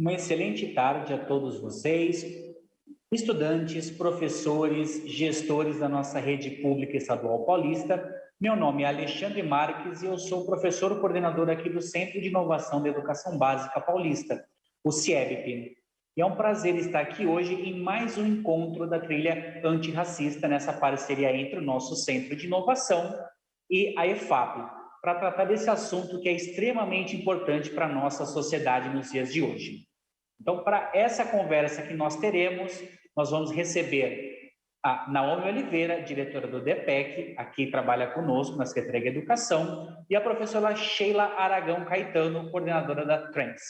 Uma excelente tarde a todos vocês, estudantes, professores, gestores da nossa rede pública estadual paulista. Meu nome é Alexandre Marques e eu sou professor coordenador aqui do Centro de Inovação da Educação Básica Paulista, o CIEBP. E é um prazer estar aqui hoje em mais um encontro da trilha antirracista, nessa parceria entre o nosso Centro de Inovação e a EFAP, para tratar desse assunto que é extremamente importante para a nossa sociedade nos dias de hoje. Então, para essa conversa que nós teremos, nós vamos receber a Naomi Oliveira, diretora do DPEC, aqui trabalha conosco na Secretaria de Educação, e a professora Sheila Aragão Caetano, coordenadora da Trends.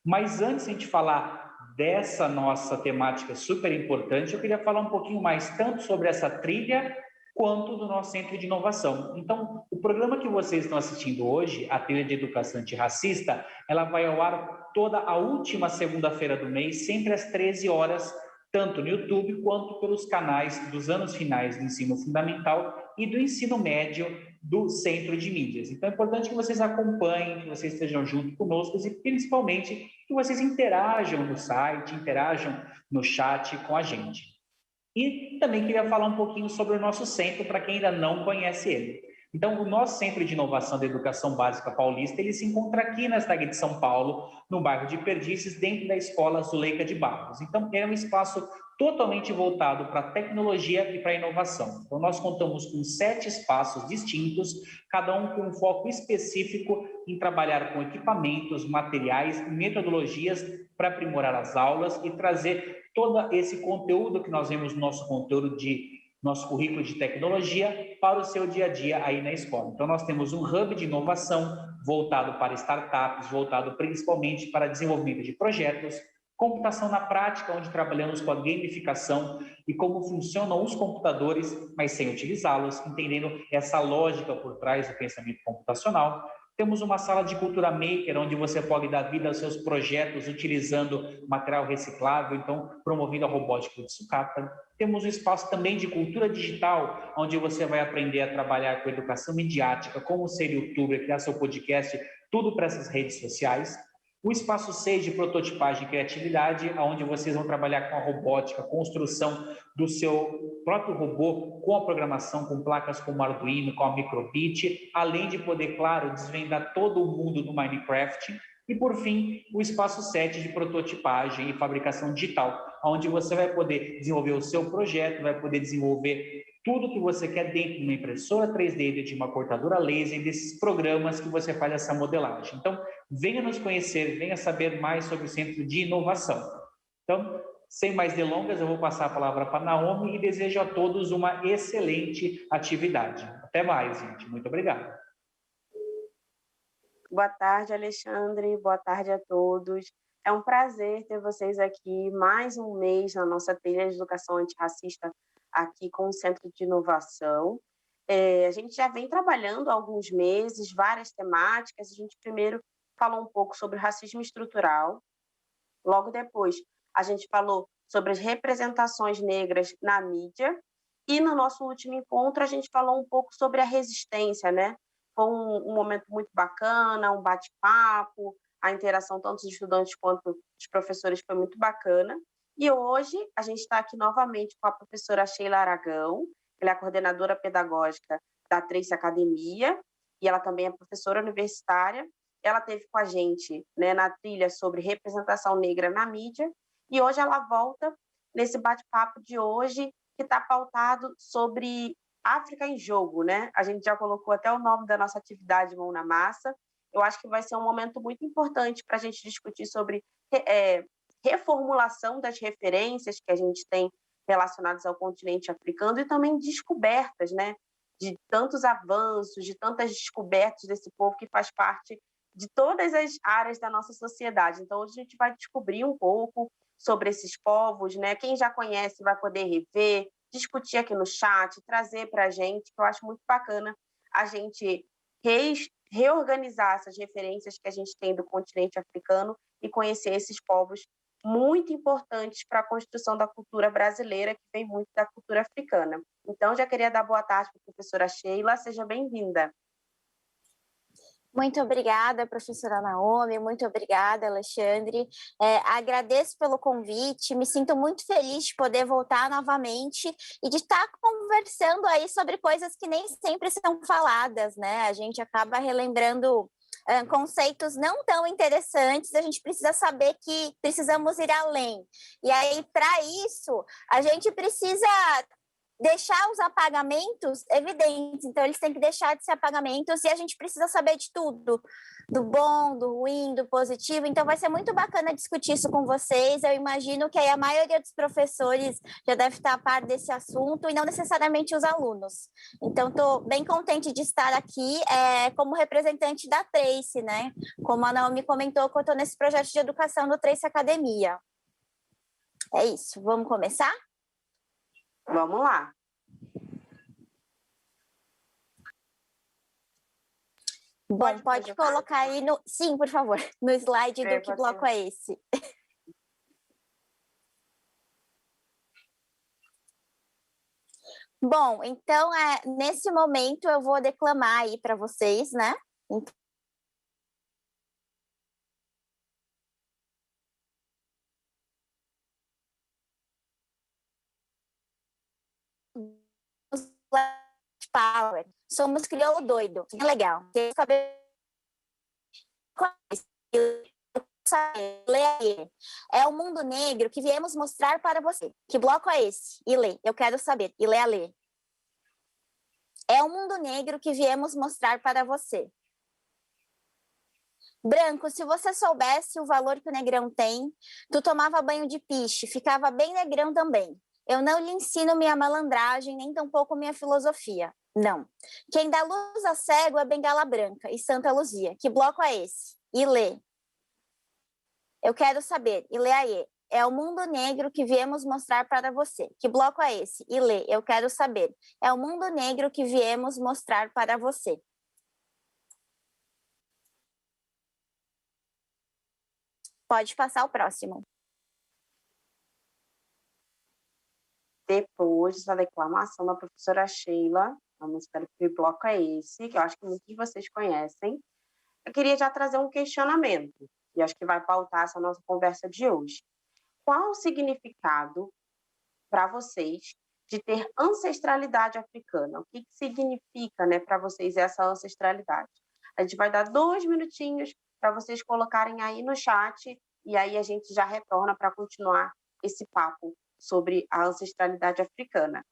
Mas antes de a gente falar dessa nossa temática super importante, eu queria falar um pouquinho mais tanto sobre essa trilha quanto do nosso Centro de Inovação. Então, o programa que vocês estão assistindo hoje, a trilha de educação antirracista, ela vai ao ar toda a última segunda-feira do mês, sempre às 13 horas, tanto no YouTube quanto pelos canais dos anos finais do ensino fundamental e do ensino médio do Centro de Mídias. Então, é importante que vocês acompanhem, que vocês estejam junto conosco e, principalmente, que vocês interajam no site, interajam no chat com a gente. E também queria falar um pouquinho sobre o nosso centro, para quem ainda não conhece ele. Então, o nosso Centro de Inovação da Educação Básica Paulista, ele se encontra aqui na cidade de São Paulo, no bairro de Perdizes, dentro da Escola Zuleika de Barros. Então, é um espaço totalmente voltado para a tecnologia e para a inovação. Então, nós contamos com 7 espaços distintos, cada um com um foco específico em trabalhar com equipamentos, materiais e metodologias para aprimorar as aulas e trazer todo esse conteúdo que nós vemos no nosso nosso currículo de tecnologia para o seu dia a dia aí na escola. Então, nós temos um hub de inovação voltado para startups, voltado principalmente para desenvolvimento de projetos, computação na prática, onde trabalhamos com a gamificação e como funcionam os computadores, mas sem utilizá-los, entendendo essa lógica por trás do pensamento computacional. Temos uma sala de cultura maker, onde você pode dar vida aos seus projetos utilizando material reciclável, então promovendo a robótica de sucata. Temos um espaço também de cultura digital, onde você vai aprender a trabalhar com educação midiática, como ser youtuber, criar seu podcast, tudo para essas redes sociais. O espaço 6 de prototipagem e criatividade, onde vocês vão trabalhar com a robótica, construção do seu próprio robô, com a programação, com placas como Arduino, com a Microbit, além de poder, claro, desvendar todo o mundo do Minecraft. E, por fim, o espaço 7 de prototipagem e fabricação digital, onde você vai poder desenvolver o seu projeto, vai poder desenvolver tudo que você quer dentro de uma impressora 3D, de uma cortadora laser, desses programas que você faz essa modelagem. Então, venha nos conhecer, venha saber mais sobre o Centro de Inovação. Então, sem mais delongas, eu vou passar a palavra para a Naomi e desejo a todos uma excelente atividade. Até mais, gente. Muito obrigado. Boa tarde, Alexandre. Boa tarde a todos. É um prazer ter vocês aqui mais um mês na nossa trilha de educação antirracista aqui com o Centro de Inovação. A gente já vem trabalhando há alguns meses, várias temáticas. A gente primeiro falou um pouco sobre o racismo estrutural. Logo depois, a gente falou sobre as representações negras na mídia. E no nosso último encontro, a gente falou um pouco sobre a resistência, né? Foi um momento muito bacana, um bate-papo, a interação tanto dos estudantes quanto dos professores foi muito bacana. E hoje a gente está aqui novamente com a professora Sheila Aragão, ela é a coordenadora pedagógica da Trace Academia, e ela também é professora universitária. Ela esteve com a gente, né, na trilha sobre representação negra na mídia, e hoje ela volta nesse bate-papo de hoje, que está pautado sobre África em Jogo, né? A gente já colocou até o nome da nossa atividade Mão na Massa. Eu acho que vai ser um momento muito importante para a gente discutir sobre reformulação das referências que a gente tem relacionadas ao continente africano e também descobertas, né? De tantos avanços, de tantas descobertas desse povo que faz parte de todas as áreas da nossa sociedade. Então, hoje a gente vai descobrir um pouco sobre esses povos, né? Quem já conhece vai poder rever, discutir aqui no chat, trazer para a gente, que eu acho muito bacana a gente reorganizar essas referências que a gente tem do continente africano e conhecer esses povos muito importantes para a construção da cultura brasileira, que vem muito da cultura africana. Então, já queria dar boa tarde para a professora Sheila, seja bem-vinda. Muito obrigada, professora Naomi, muito obrigada, Alexandre. Agradeço pelo convite, me sinto muito feliz de poder voltar novamente e de estar conversando aí sobre coisas que nem sempre são faladas, né? A gente acaba relembrando conceitos não tão interessantes, a gente precisa saber que precisamos ir além. E aí, para isso, a gente precisa deixar os apagamentos evidentes, então eles têm que deixar de ser apagamentos e a gente precisa saber de tudo, do bom, do ruim, do positivo, então vai ser muito bacana discutir isso com vocês, eu imagino que aí a maioria dos professores já deve estar a par desse assunto e não necessariamente os alunos, então estou bem contente de estar aqui como representante da Trace, né, como a Naomi comentou, que eu estou nesse projeto de educação do Trace Academia. É isso, vamos começar? Vamos lá. Bom, pode colocar aí no... Sim, por favor, no slide do que bloco é esse. Bom, então, nesse momento eu vou declamar aí para vocês, né? Power. Somos crioulo doido. É legal. É o mundo negro que viemos mostrar para você. Que bloco é esse? E lê. Eu quero saber. E lê a ler. É o mundo negro que viemos mostrar para você. Branco, se você soubesse o valor que o negrão tem, tu tomava banho de piche, ficava bem negrão também. Eu não lhe ensino minha malandragem, nem tampouco minha filosofia. Não. Quem dá luz a cego é Bengala Branca e Santa Luzia. Que bloco é esse? E lê. Eu quero saber. E lê aí. É o mundo negro que viemos mostrar para você. Que bloco é esse? E lê. Eu quero saber. É o mundo negro que viemos mostrar para você. Pode passar o próximo. Depois da declamação da professora Sheila, vamos para que bloco é esse, que eu acho que muitos de vocês conhecem. Eu queria já trazer um questionamento, e acho que vai pautar essa nossa conversa de hoje. Qual o significado para vocês de ter ancestralidade africana? O que significa, né, para vocês essa ancestralidade? A gente vai dar 2 minutinhos para vocês colocarem aí no chat, e aí a gente já retorna para continuar esse papo sobre a ancestralidade africana.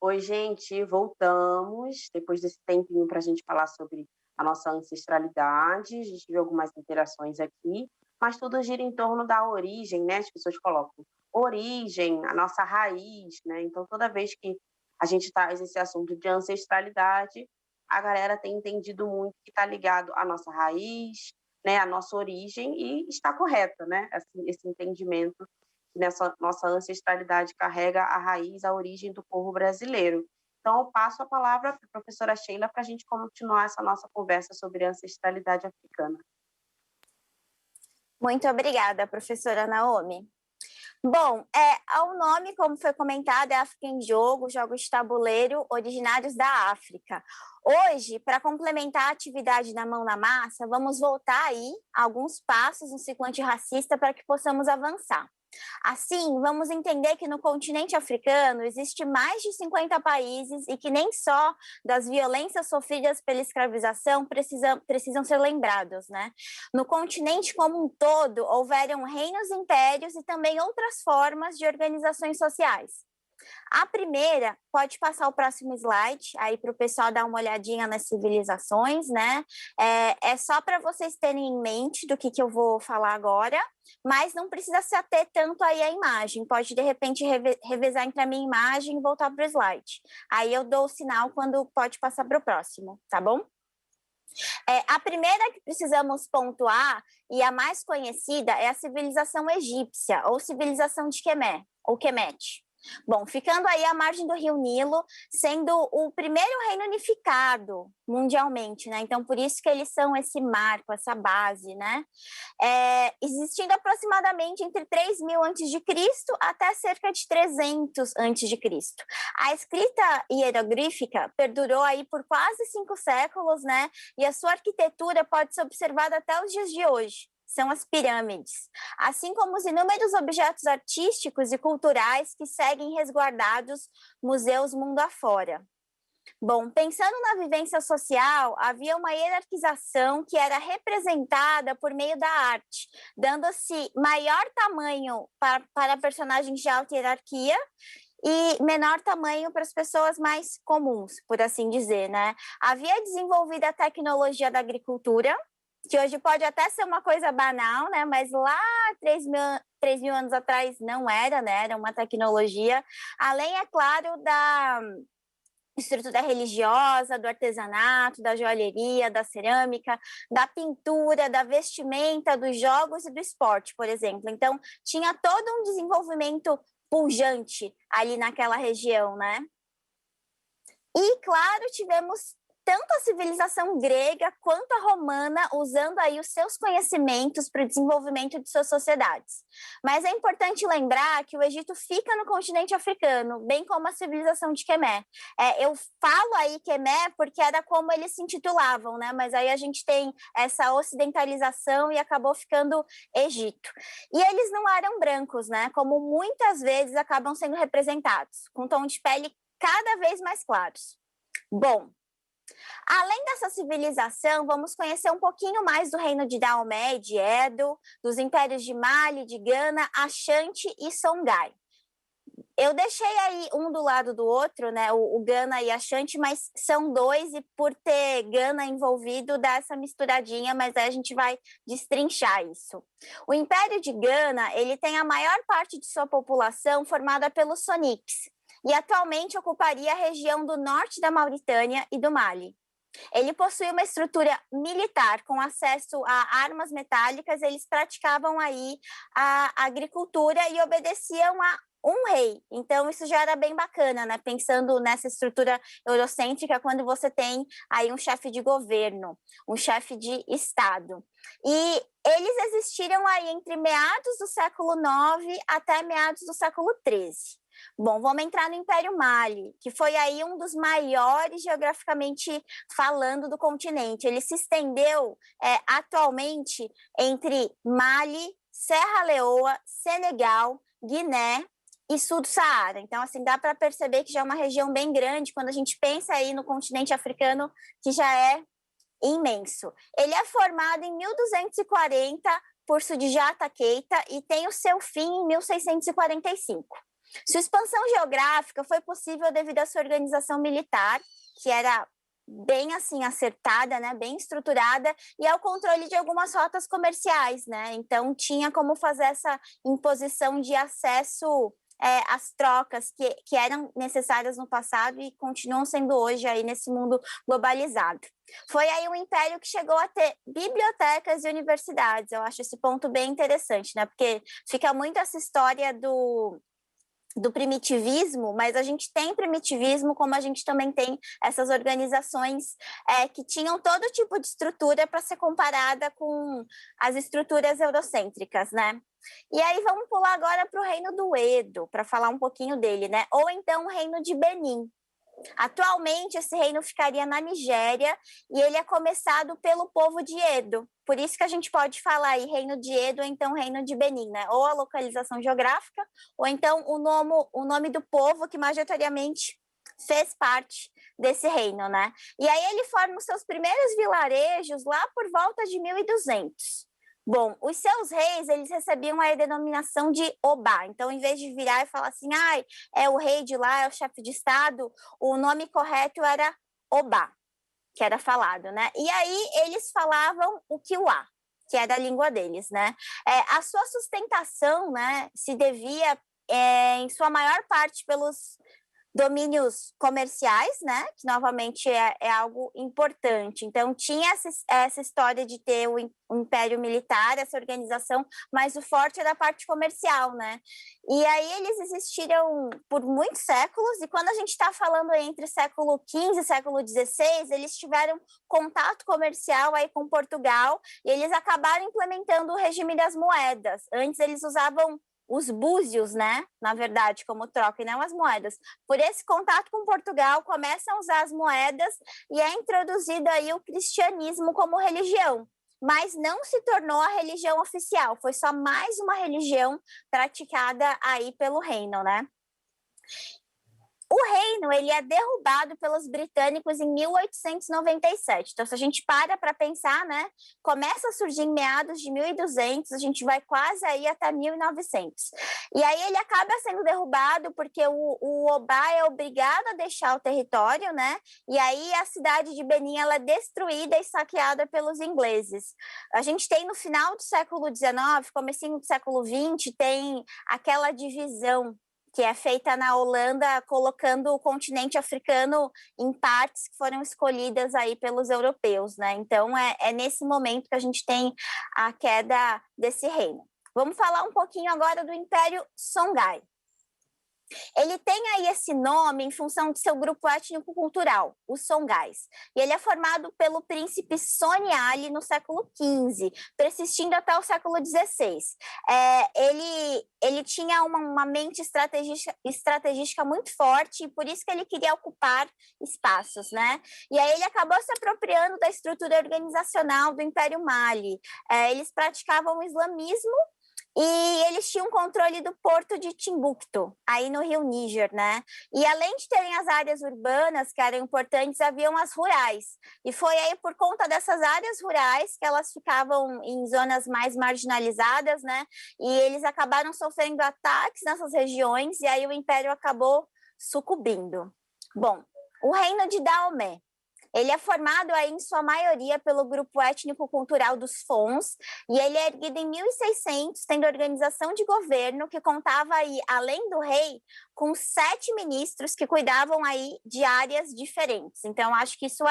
Oi, gente, voltamos depois desse tempinho para a gente falar sobre a nossa ancestralidade. A gente viu algumas interações aqui, mas tudo gira em torno da origem, né? As pessoas colocam origem, a nossa raiz, né? Então, toda vez que a gente traz esse assunto de ancestralidade, a galera tem entendido muito que está ligado à nossa raiz, né? À nossa origem, e está correta, né? Esse entendimento nessa nossa ancestralidade carrega a raiz, a origem do povo brasileiro. Então, eu passo a palavra para a professora Sheila para a gente continuar essa nossa conversa sobre ancestralidade africana. Muito obrigada, professora Naomi. Bom, o nome, como foi comentado, é África em Jogo, jogos de tabuleiro originários da África. Hoje, para complementar a atividade da mão na massa, vamos voltar aí alguns passos no ciclo antirracista para que possamos avançar. Assim, vamos entender que no continente africano existe mais de 50 países e que nem só das violências sofridas pela escravização precisam ser lembrados, né? No continente como um todo, houveram reinos, impérios e também outras formas de organizações sociais. A primeira, pode passar o próximo slide, aí para o pessoal dar uma olhadinha nas civilizações, né? É só para vocês terem em mente do que eu vou falar agora, mas não precisa se ater tanto aí à imagem, pode de repente revezar entre a minha imagem e voltar para o slide. Aí eu dou o sinal quando pode passar para o próximo, tá bom? A primeira que precisamos pontuar, e a mais conhecida, é a civilização egípcia, ou civilização de Quemé, ou Kemet. Bom, ficando aí à margem do Rio Nilo, sendo o primeiro reino unificado mundialmente, né? Então, por isso que eles são esse marco, essa base, né? Existindo aproximadamente entre 3.000 a.C. até cerca de 300 a.C. A escrita hieroglífica perdurou aí por quase 5 séculos, né? E a sua arquitetura pode ser observada até os dias de hoje. São as pirâmides, assim como os inúmeros objetos artísticos e culturais que seguem resguardados museus mundo afora. Bom, pensando na vivência social, havia uma hierarquização que era representada por meio da arte, dando-se maior tamanho para personagens de alta hierarquia e menor tamanho para as pessoas mais comuns, por assim dizer, né? Havia desenvolvido a tecnologia da agricultura, que hoje pode até ser uma coisa banal, né? Mas lá 3.000 anos atrás não era, né? Era uma tecnologia, além, é claro, da estrutura religiosa, do artesanato, da joalheria, da cerâmica, da pintura, da vestimenta, dos jogos e do esporte, por exemplo. Então, tinha todo um desenvolvimento pujante ali naquela região, né? E, claro, tivemos tanto a civilização grega quanto a romana usando aí os seus conhecimentos para o desenvolvimento de suas sociedades. Mas é importante lembrar que o Egito fica no continente africano, bem como a civilização de Quemé. Eu falo aí Quemé porque era como eles se intitulavam, né? Mas aí a gente tem essa ocidentalização e acabou ficando Egito. E eles não eram brancos, né? Como muitas vezes acabam sendo representados, com tom de pele cada vez mais claros. Bom, além dessa civilização, vamos conhecer um pouquinho mais do reino de Daomé e de Edo, dos impérios de Mali, de Gana, Ashanti e Songhai. Eu deixei aí um do lado do outro, né, o Gana e Ashanti, mas são dois e por ter Gana envolvido dá essa misturadinha, mas aí a gente vai destrinchar isso. O Império de Gana, ele tem a maior parte de sua população formada pelos Soniques, e atualmente ocuparia a região do norte da Mauritânia e do Mali. Ele possui uma estrutura militar com acesso a armas metálicas, eles praticavam aí a agricultura e obedeciam a um rei. Então, isso já era bem bacana, né? Pensando nessa estrutura eurocêntrica, quando você tem aí um chefe de governo, um chefe de Estado. E eles existiram aí entre meados do século IX até meados do século XIII. Bom, vamos entrar no Império Mali, que foi aí um dos maiores geograficamente falando do continente. Ele se estendeu atualmente entre Mali, Serra Leoa, Senegal, Guiné e sul do Saara. Então, assim, dá para perceber que já é uma região bem grande quando a gente pensa aí no continente africano, que já é imenso. Ele é formado em 1240 por Soundjata Keita e tem o seu fim em 1645. Sua expansão geográfica foi possível devido à sua organização militar, que era bem assim acertada, né, bem estruturada, e ao controle de algumas rotas comerciais, né? Então tinha como fazer essa imposição de acesso às trocas que eram necessárias no passado e continuam sendo hoje aí nesse mundo globalizado. Foi aí um império que chegou a ter bibliotecas e universidades. Eu acho esse ponto bem interessante, né? Porque fica muito essa história do primitivismo, mas a gente tem primitivismo como a gente também tem essas organizações que tinham todo tipo de estrutura para ser comparada com as estruturas eurocêntricas, né? E aí vamos pular agora para o Reino do Edo, para falar um pouquinho dele, né? Ou então o Reino de Benin. Atualmente, esse reino ficaria na Nigéria e ele é começado pelo povo de Edo. Por isso que a gente pode falar aí Reino de Edo ou então Reino de Benin, né? Ou a localização geográfica, ou então o nome do povo que majoritariamente fez parte desse reino, né? E aí ele forma os seus primeiros vilarejos lá por volta de 1200. Bom, os seus reis, eles recebiam a denominação de Oba. Então, em vez de virar e falar assim, é o rei de lá, é o chefe de estado, o nome correto era Oba, que era falado, né? E aí, eles falavam o Kiwa, que era a língua deles, né? A sua sustentação, né, se devia, em sua maior parte, pelos domínios comerciais, né, que novamente é algo importante. Então, tinha essa história de ter o império militar, essa organização, mas o forte era a parte comercial, né? E aí eles existiram por muitos séculos, e quando a gente está falando entre século XV e século XVI, eles tiveram contato comercial aí com Portugal, e eles acabaram implementando o regime das moedas. Antes eles usavam os búzios, né, na verdade, como troca e não as moedas. Por esse contato com Portugal, começam a usar as moedas e é introduzido aí o cristianismo como religião, mas não se tornou a religião oficial, foi só mais uma religião praticada aí pelo reino, né? O reino, ele é derrubado pelos britânicos em 1897. Então, se a gente para pensar, né, começa a surgir em meados de 1200, a gente vai quase aí até 1900. E aí ele acaba sendo derrubado porque o Oba é obrigado a deixar o território, né? E aí a cidade de Benin, ela é destruída e saqueada pelos ingleses. A gente tem no final do século XIX, comecinho do século XX, tem aquela divisão que é feita na Holanda, colocando o continente africano em partes que foram escolhidas aí pelos europeus, né? Então, é nesse momento que a gente tem a queda desse reino. Vamos falar um pouquinho agora do Império Songhai. Ele tem aí esse nome em função de seu grupo étnico-cultural, os Songhais. E ele é formado pelo príncipe Sony Ali no século XV, persistindo até o século XVI. Ele tinha uma mente estrategística muito forte e por isso que ele queria ocupar espaços, né? E aí ele acabou se apropriando da estrutura organizacional do Império Mali. Eles praticavam o islamismo e eles tinham controle do porto de Timbuktu, aí no rio Níger, né? E além de terem as áreas urbanas, que eram importantes, haviam as rurais. E foi aí por conta dessas áreas rurais que elas ficavam em zonas mais marginalizadas, né? E eles acabaram sofrendo ataques nessas regiões e aí o império acabou sucumbindo. Bom, o reino de Daomé. Ele é formado aí, em sua maioria, pelo grupo étnico-cultural dos Fons, e ele é erguido em 1600, tendo organização de governo que contava aí, além do rei, com 7 ministros que cuidavam aí de áreas diferentes. Então, acho que isso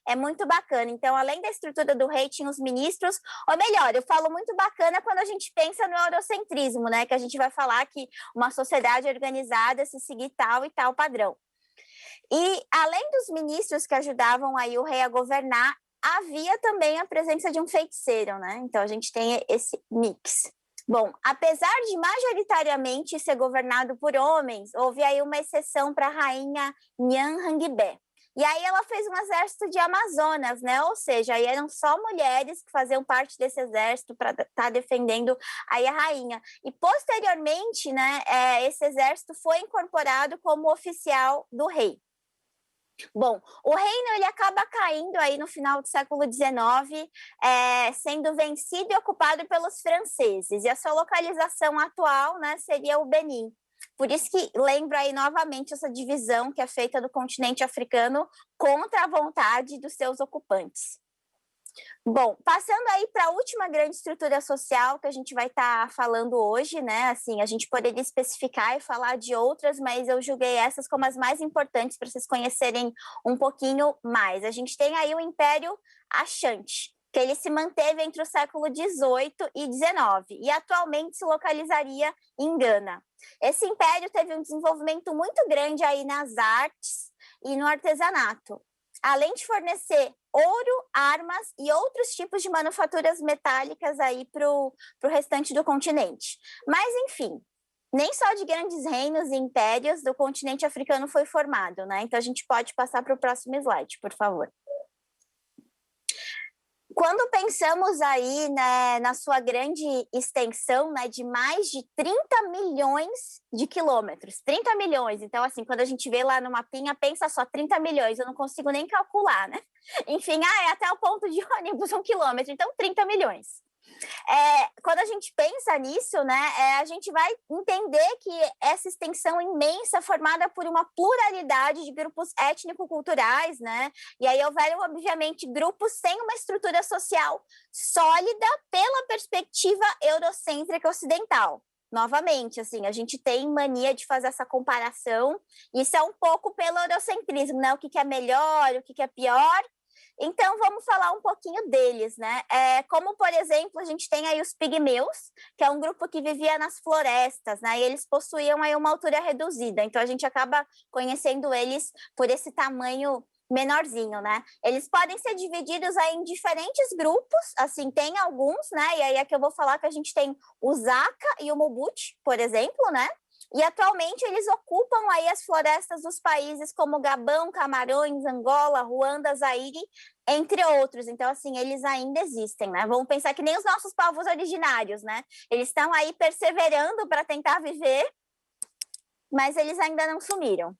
é muito bacana. Então, além da estrutura do rei, tinha os ministros, ou melhor, eu falo muito bacana quando a gente pensa no eurocentrismo, né? Que a gente vai falar que uma sociedade organizada se seguir tal e tal padrão. E, além dos ministros que ajudavam aí o rei a governar, havia também a presença de um feiticeiro, né? Então, a gente tem esse mix. Bom, apesar de majoritariamente ser governado por homens, houve aí uma exceção para a rainha Nhan Hangbé. E aí ela fez um exército de amazonas, né? Ou seja, aí eram só mulheres que faziam parte desse exército para estar defendendo aí a rainha. E posteriormente, né, esse exército foi incorporado como oficial do rei. Bom, o reino ele acaba caindo aí no final do século XIX, sendo vencido e ocupado pelos franceses. E a sua localização atual, né, seria o Benin. Por isso que lembro aí novamente essa divisão que é feita do continente africano contra a vontade dos seus ocupantes. Bom, passando aí para a última grande estrutura social que a gente vai estar falando hoje, né? Assim, a gente poderia especificar e falar de outras, mas eu julguei essas como as mais importantes para vocês conhecerem um pouquinho mais. A gente tem aí o Império Achante, que ele se manteve entre o século XVIII e XIX e atualmente se localizaria em Gana. Esse império teve um desenvolvimento muito grande aí nas artes e no artesanato, além de fornecer ouro, armas e outros tipos de manufaturas metálicas aí para o restante do continente. Mas, enfim, nem só de grandes reinos e impérios do continente africano foi formado, né? Então, a gente pode passar para o próximo slide, por favor. Quando pensamos aí, né, na sua grande extensão, né, de mais de 30 milhões de quilômetros, 30 milhões, então assim, quando a gente vê lá no mapinha, pensa só, 30 milhões, eu não consigo nem calcular, né? Enfim, é até o ponto de ônibus 1 quilômetro, então 30 milhões. Quando a gente pensa nisso, né, a gente vai entender que essa extensão imensa formada por uma pluralidade de grupos étnico-culturais, né, e aí houveram, obviamente, grupos sem uma estrutura social sólida pela perspectiva eurocêntrica ocidental. Novamente, assim, a gente tem mania de fazer essa comparação, isso é um pouco pelo eurocentrismo, né, o que é melhor, o que é pior. Então, vamos falar um pouquinho deles, né? Como, por exemplo, a gente tem aí os pigmeus, que é um grupo que vivia nas florestas, né? E eles possuíam aí uma altura reduzida, então a gente acaba conhecendo eles por esse tamanho menorzinho, né? Eles podem ser divididos aí em diferentes grupos, assim, tem alguns, né? E aí é que eu vou falar que a gente tem o Zaka e o Mubuti, por exemplo, né? E atualmente eles ocupam aí as florestas dos países como Gabão, Camarões, Angola, Ruanda, Zaire, entre outros. Então, assim, eles ainda existem, né? Vamos pensar que nem os nossos povos originários, né? Eles estão aí perseverando para tentar viver, mas eles ainda não sumiram.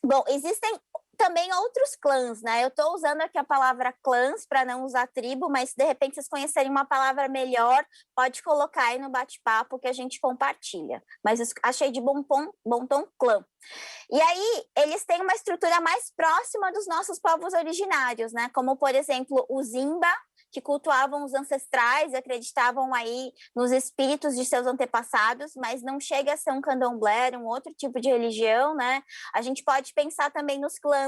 Bom, existem também outros clãs, né? Eu estou usando aqui a palavra clãs para não usar tribo, mas se de repente vocês conhecerem uma palavra melhor, pode colocar aí no bate-papo que a gente compartilha. Mas eu achei de bom tom clã. E aí, eles têm uma estrutura mais próxima dos nossos povos originários, né? Como, por exemplo, o Zimba, que cultuavam os ancestrais e acreditavam aí nos espíritos de seus antepassados, mas não chega a ser um candomblé, um outro tipo de religião, né? A gente pode pensar também nos clãs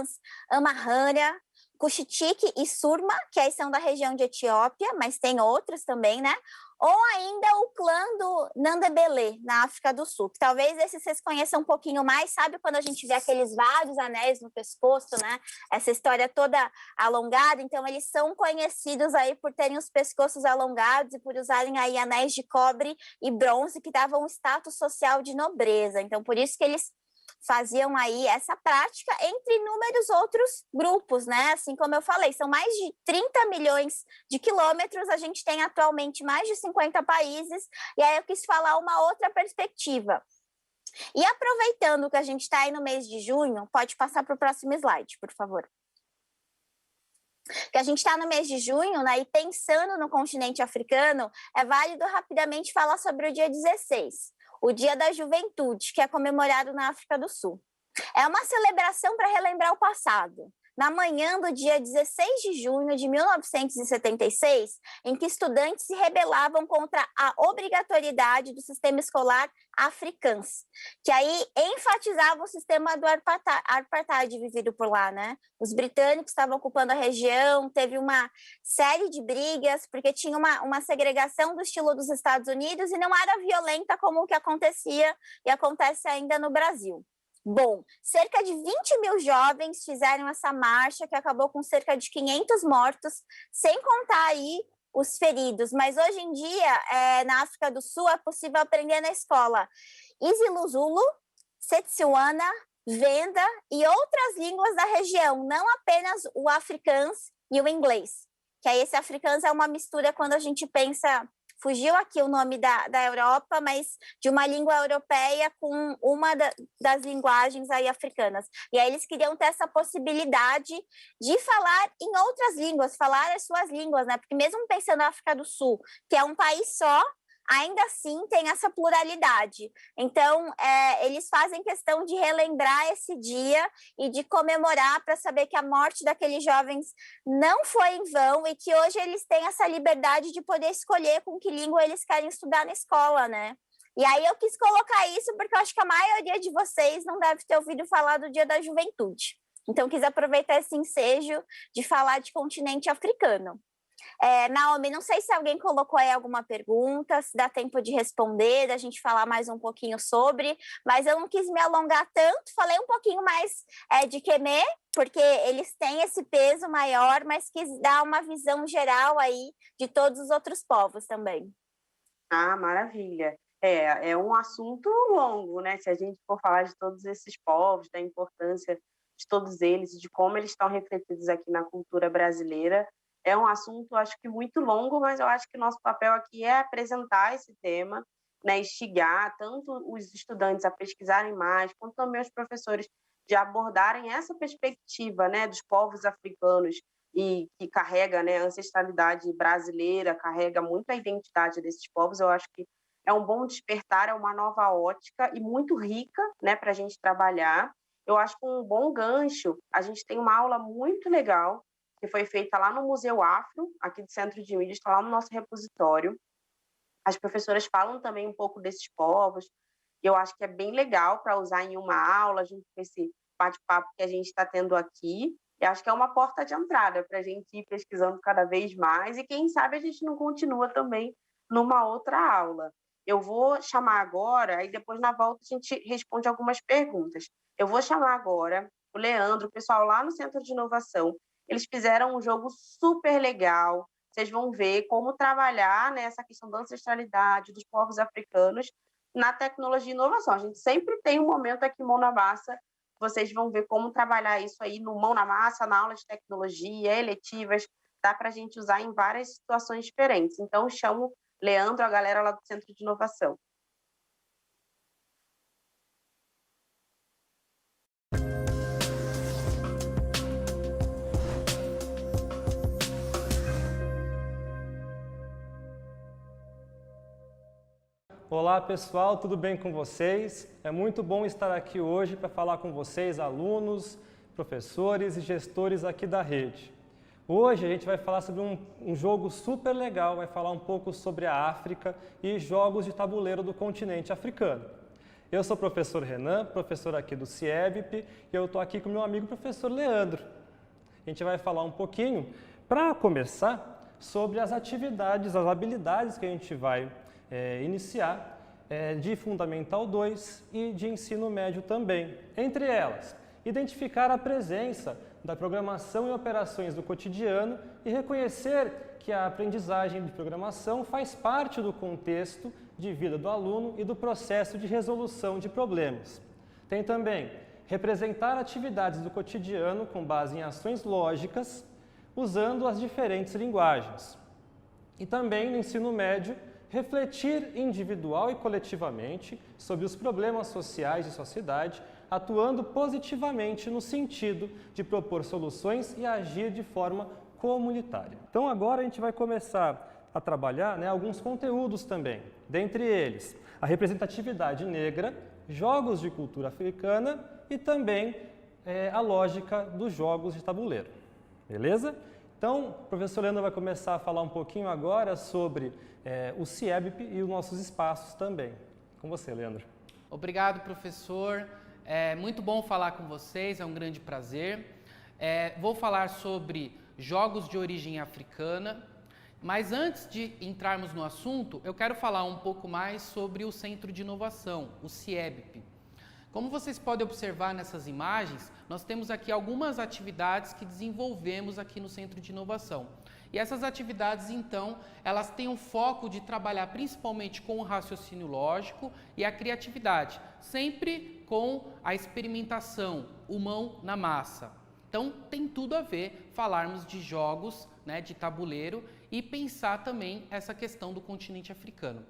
Amahara, Cushitique e Surma, que aí são da região de Etiópia, mas tem outros também, né? Ou ainda o clã do Nandebele, na África do Sul, que talvez esses vocês conheçam um pouquinho mais, sabe quando a gente vê aqueles vários anéis no pescoço, né? Essa história toda alongada, então eles são conhecidos aí por terem os pescoços alongados e por usarem aí anéis de cobre e bronze que davam um status social de nobreza, então por isso que eles faziam aí essa prática entre inúmeros outros grupos, né? Assim como eu falei, são mais de 30 milhões de quilômetros, a gente tem atualmente mais de 50 países, e aí eu quis falar uma outra perspectiva. E aproveitando que a gente está aí no mês de junho, pode passar para o próximo slide, por favor. Que a gente está no mês de junho, né? E pensando no continente africano, é válido rapidamente falar sobre o dia 16. O Dia da Juventude, que é comemorado na África do Sul. É uma celebração para relembrar o passado. Na manhã do dia 16 de junho de 1976, em que estudantes se rebelavam contra a obrigatoriedade do sistema escolar africans, que aí enfatizava o sistema do apartheid vivido por lá, né? Os britânicos estavam ocupando a região, teve uma série de brigas, porque tinha uma segregação do estilo dos Estados Unidos e não era violenta como o que acontecia e acontece ainda no Brasil. Bom, cerca de 20 mil jovens fizeram essa marcha que acabou com cerca de 500 mortos, sem contar aí os feridos. Mas hoje em dia, na África do Sul, é possível aprender na escola isiLuzulu, Setswana, Venda e outras línguas da região, não apenas o afrikaans e o inglês. Que aí esse afrikaans é uma mistura quando a gente pensa... Fugiu aqui o nome da Europa, mas de uma língua europeia com uma das linguagens aí africanas. E aí eles queriam ter essa possibilidade de falar em outras línguas, falar as suas línguas, né? Porque mesmo pensando na África do Sul, que é um país só, ainda assim tem essa pluralidade. Então, eles fazem questão de relembrar esse dia e de comemorar para saber que a morte daqueles jovens não foi em vão e que hoje eles têm essa liberdade de poder escolher com que língua eles querem estudar na escola, né? E aí eu quis colocar isso porque eu acho que a maioria de vocês não deve ter ouvido falar do Dia da Juventude. Então, quis aproveitar esse ensejo de falar de continente africano. Naomi, não sei se alguém colocou aí alguma pergunta, se dá tempo de responder, da gente falar mais um pouquinho sobre, mas eu não quis me alongar tanto, falei um pouquinho mais de Quemé, porque eles têm esse peso maior, mas quis dar uma visão geral aí de todos os outros povos também. Ah, maravilha. É um assunto longo, né? Se a gente for falar de todos esses povos, da importância de todos eles, de como eles estão refletidos aqui na cultura brasileira, é um assunto, acho que muito longo, mas eu acho que nosso papel aqui é apresentar esse tema, né? Instigar tanto os estudantes a pesquisarem mais, quanto também os professores de abordarem essa perspectiva, né, dos povos africanos e que carrega, né, a ancestralidade brasileira, carrega muito a identidade desses povos. Eu acho que é um bom despertar, é uma nova ótica e muito rica, né, para a gente trabalhar. Eu acho que um bom gancho, a gente tem uma aula muito legal que foi feita lá no Museu Afro, aqui do Centro de Mídia, está lá no nosso repositório. As professoras falam também um pouco desses povos, e eu acho que é bem legal para usar em uma aula, junto com esse bate-papo que a gente está tendo aqui. E acho que é uma porta de entrada para a gente ir pesquisando cada vez mais, e quem sabe a gente não continua também numa outra aula. Eu vou chamar agora, e depois na volta a gente responde algumas perguntas. Eu vou chamar agora o Leandro, o pessoal lá no Centro de Inovação. Eles fizeram um jogo super legal. Vocês vão ver como trabalhar nessa questão da ancestralidade dos povos africanos na tecnologia e inovação. A gente sempre tem um momento aqui, mão na massa. Vocês vão ver como trabalhar isso aí no mão na massa, na aula de tecnologia, eletivas. Dá para a gente usar em várias situações diferentes. Então, chamo Leandro, a galera lá do Centro de Inovação. Olá pessoal, tudo bem com vocês? É muito bom estar aqui hoje para falar com vocês, alunos, professores e gestores aqui da rede. Hoje a gente vai falar sobre um jogo super legal, vai falar um pouco sobre a África e jogos de tabuleiro do continente africano. Eu sou o professor Renan, professor aqui do CIEBP, e eu estou aqui com meu amigo professor Leandro. A gente vai falar um pouquinho, para começar, sobre as atividades, as habilidades que a gente vai iniciar de Fundamental 2 e de Ensino Médio também. Entre elas, identificar a presença da programação e operações do cotidiano e reconhecer que a aprendizagem de programação faz parte do contexto de vida do aluno e do processo de resolução de problemas. Tem também representar atividades do cotidiano com base em ações lógicas, usando as diferentes linguagens. E também no ensino médio, refletir individual e coletivamente sobre os problemas sociais de sua cidade, atuando positivamente no sentido de propor soluções e agir de forma comunitária. Então agora a gente vai começar a trabalhar alguns conteúdos também, dentre eles a representatividade negra, jogos de cultura africana e também a lógica dos jogos de tabuleiro. Beleza? Então, o professor Leandro vai começar a falar um pouquinho agora sobre o CIEBP e os nossos espaços também. Com você, Leandro. Obrigado, professor. É muito bom falar com vocês, é um grande prazer. Vou falar sobre jogos de origem africana, mas antes de entrarmos no assunto, eu quero falar um pouco mais sobre o Centro de Inovação, o CIEBP. Como vocês podem observar nessas imagens, nós temos aqui algumas atividades que desenvolvemos aqui no Centro de Inovação. E essas atividades, então, elas têm um foco de trabalhar principalmente com o raciocínio lógico e a criatividade, sempre com a experimentação, o mão na massa. Então, tem tudo a ver falarmos de jogos, de tabuleiro e pensar também essa questão do continente africano.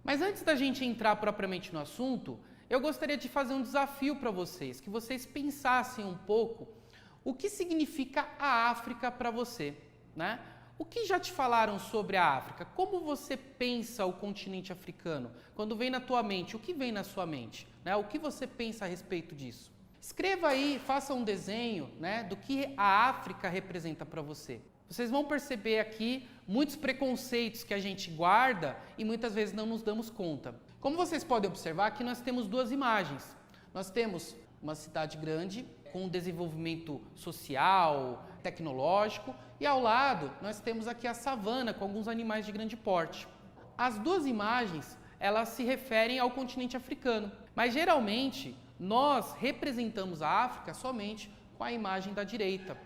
Mas antes da gente entrar propriamente no assunto, eu gostaria de fazer um desafio para vocês, que vocês pensassem um pouco o que significa a África para você, O que já te falaram sobre a África? Como você pensa o continente africano? Quando vem na tua mente, o que vem na sua mente? Né? O que você pensa a respeito disso? Escreva aí, faça um desenho, né, do que a África representa para você. Vocês vão perceber aqui muitos preconceitos que a gente guarda e muitas vezes não nos damos conta. Como vocês podem observar, aqui nós temos duas imagens. Nós temos uma cidade grande, com um desenvolvimento social, tecnológico, e ao lado nós temos aqui a savana com alguns animais de grande porte. As duas imagens, elas se referem ao continente africano, mas geralmente nós representamos a África somente com a imagem da direita.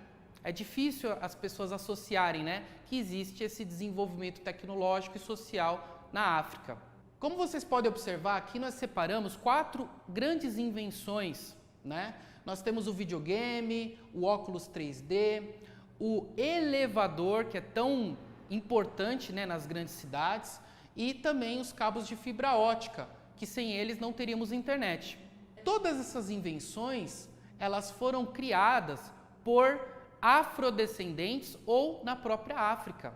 É difícil as pessoas associarem, né, que existe esse desenvolvimento tecnológico e social na África. Como vocês podem observar, aqui nós separamos 4 grandes invenções, né? Nós temos o videogame, o óculos 3D, o elevador, que é tão importante, né, nas grandes cidades, e também os cabos de fibra ótica, que sem eles não teríamos internet. Todas essas invenções, elas foram criadas por afrodescendentes ou na própria África.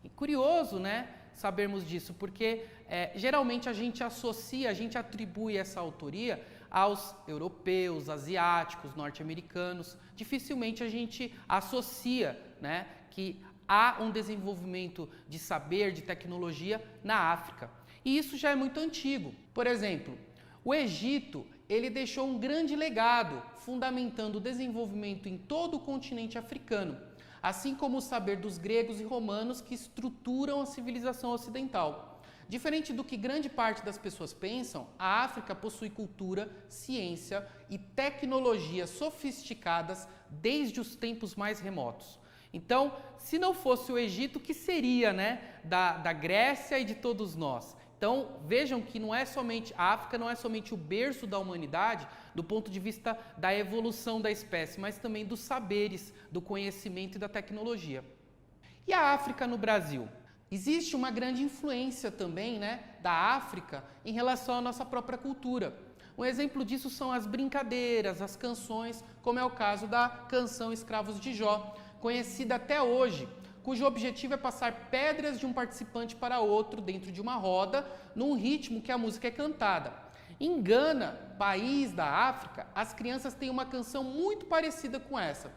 E curioso, né, sabermos disso, porque geralmente a gente associa, a gente atribui essa autoria aos europeus, asiáticos, norte-americanos. Dificilmente a gente associa, né, que há um desenvolvimento de saber, de tecnologia na África. E isso já é muito antigo. Por exemplo, o Egito, ele deixou um grande legado, fundamentando o desenvolvimento em todo o continente africano, assim como o saber dos gregos e romanos que estruturam a civilização ocidental. Diferente do que grande parte das pessoas pensam, a África possui cultura, ciência e tecnologia sofisticadas desde os tempos mais remotos. Então, se não fosse o Egito, o que seria, né, da Grécia e de todos nós? Então, vejam que não é somente a África, não é somente o berço da humanidade do ponto de vista da evolução da espécie, mas também dos saberes, do conhecimento e da tecnologia. E a África no Brasil? Existe uma grande influência também, né, da África em relação à nossa própria cultura. Um exemplo disso são as brincadeiras, as canções, como é o caso da canção Escravos de Jó, conhecida até hoje, cujo objetivo é passar pedras de um participante para outro dentro de uma roda, num ritmo que a música é cantada. Em Gana, país da África, as crianças têm uma canção muito parecida com essa.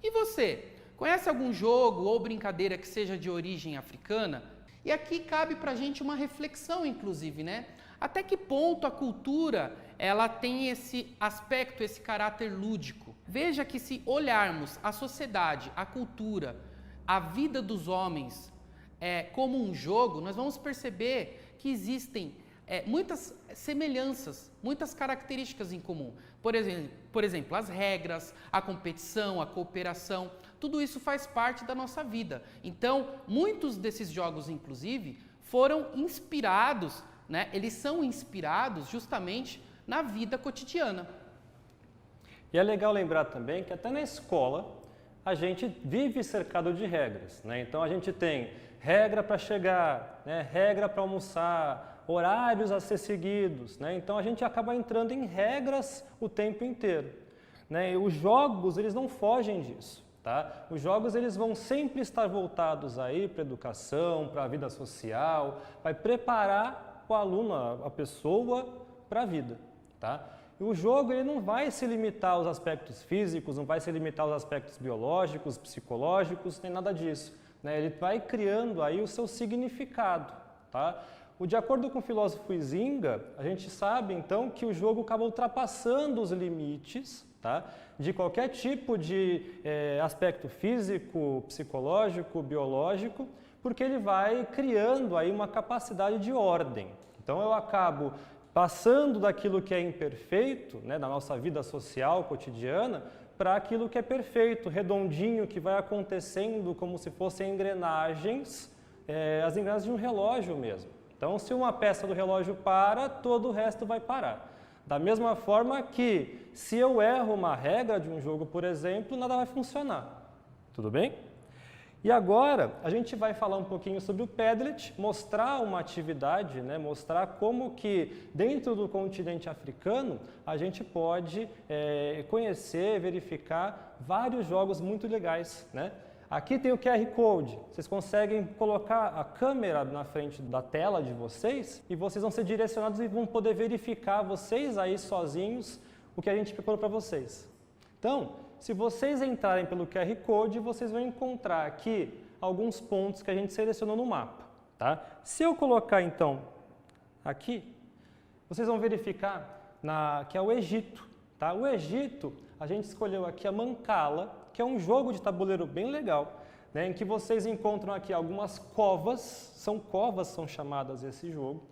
E você, conhece algum jogo ou brincadeira que seja de origem africana? E aqui cabe para a gente uma reflexão, inclusive, né? Até que ponto a cultura ela tem esse aspecto, esse caráter lúdico? Veja que se olharmos a sociedade, a cultura, a vida dos homens como um jogo, nós vamos perceber que existem muitas semelhanças, muitas características em comum. Por exemplo, as regras, a competição, a cooperação, tudo isso faz parte da nossa vida. Então, muitos desses jogos, inclusive, foram inspirados, né? Eles são inspirados justamente na vida cotidiana. E é legal lembrar também que até na escola a gente vive cercado de regras, né? Então a gente tem regra para chegar, né? Regra para almoçar, horários a ser seguidos, né? Então a gente acaba entrando em regras o tempo inteiro, né? E os jogos, eles não fogem disso, tá? Os jogos, eles vão sempre estar voltados aí para a educação, para a vida social, vai preparar o aluno, a pessoa, para a vida, tá? E o jogo, ele não vai se limitar aos aspectos físicos, não vai se limitar aos aspectos biológicos, psicológicos, nem nada disso, né? Ele vai criando aí o seu significado, tá? De acordo com o filósofo Huizinga, a gente sabe então que o jogo acaba ultrapassando os limites, tá, de qualquer tipo de aspecto físico, psicológico, biológico, porque ele vai criando aí uma capacidade de ordem. Então eu acabo passando daquilo que é imperfeito, né, da nossa vida social cotidiana, para aquilo que é perfeito, redondinho, que vai acontecendo como se fossem engrenagens, as engrenagens de um relógio mesmo. Então, se uma peça do relógio para, todo o resto vai parar. Da mesma forma que, se eu erro uma regra de um jogo, por exemplo, nada vai funcionar. Tudo bem? E agora, a gente vai falar um pouquinho sobre o Padlet, mostrar uma atividade, né, mostrar como que, dentro do continente africano, a gente pode conhecer, verificar vários jogos muito legais, né? Aqui tem o QR Code. Vocês conseguem colocar a câmera na frente da tela de vocês e vocês vão ser direcionados e vão poder verificar vocês aí sozinhos o que a gente preparou para vocês. Então, se vocês entrarem pelo QR Code, vocês vão encontrar aqui alguns pontos que a gente selecionou no mapa. Tá? Se eu colocar, então, aqui, vocês vão verificar que é o Egito. Tá? O Egito, a gente escolheu aqui a Mancala, que é um jogo de tabuleiro bem legal, né, em que vocês encontram aqui algumas covas, são chamadas esse jogo,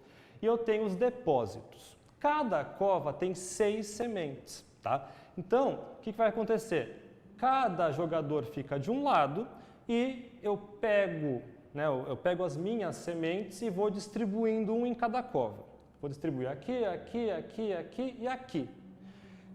e eu tenho os depósitos. Cada cova tem 6 sementes. Tá? Então, o que vai acontecer? Cada jogador fica de um lado e eu pego as minhas sementes e vou distribuindo um em cada cova. Vou distribuir aqui, aqui, aqui, aqui e aqui.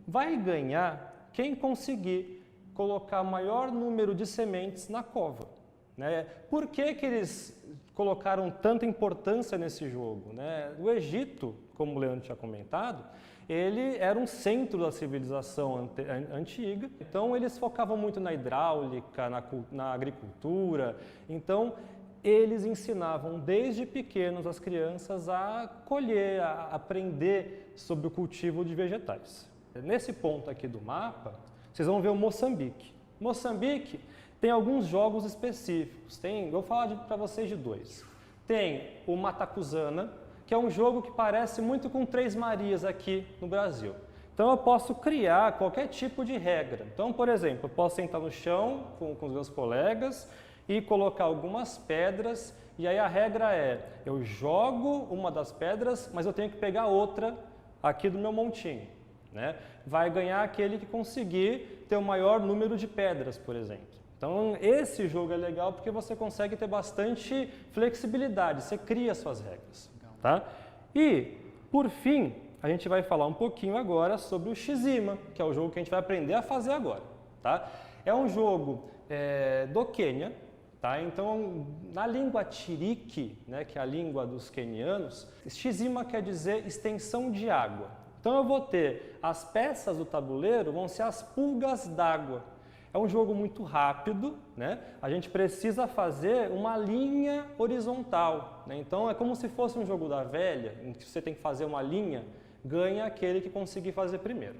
Vai ganhar quem conseguir colocar maior número de sementes na cova. Né? Por que eles colocaram tanta importância nesse jogo? Né? O Egito, como o Leandro tinha comentado, ele era um centro da civilização antiga, então eles focavam muito na hidráulica, na agricultura, então eles ensinavam desde pequenos as crianças a colher, a aprender sobre o cultivo de vegetais. Nesse ponto aqui do mapa, vocês vão ver o Moçambique. Moçambique tem alguns jogos específicos. Vou falar para vocês de 2. Tem o Matacuzana, que é um jogo que parece muito com Três Marias aqui no Brasil. Então eu posso criar qualquer tipo de regra. Então, por exemplo, eu posso sentar no chão com os meus colegas e colocar algumas pedras, e aí a regra é, eu jogo uma das pedras, mas eu tenho que pegar outra aqui do meu montinho. Né? Vai ganhar aquele que conseguir ter o maior número de pedras, por exemplo. Então, esse jogo é legal porque você consegue ter bastante flexibilidade, você cria suas regras. Tá? E, por fim, a gente vai falar um pouquinho agora sobre o Xizima, que é o jogo que a gente vai aprender a fazer agora. Tá? É um jogo do Quênia. Tá? Então, na língua Tiriki, né, que é a língua dos quenianos, Xizima quer dizer extensão de água. Então eu vou ter as peças do tabuleiro, vão ser as pulgas d'água. É um jogo muito rápido, né? A gente precisa fazer uma linha horizontal. Né? Então é como se fosse um jogo da velha, em que você tem que fazer uma linha, ganha aquele que conseguir fazer primeiro.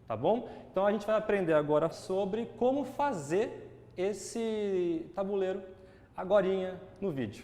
Tá bom? Então a gente vai aprender agora sobre como fazer esse tabuleiro agorinha no vídeo.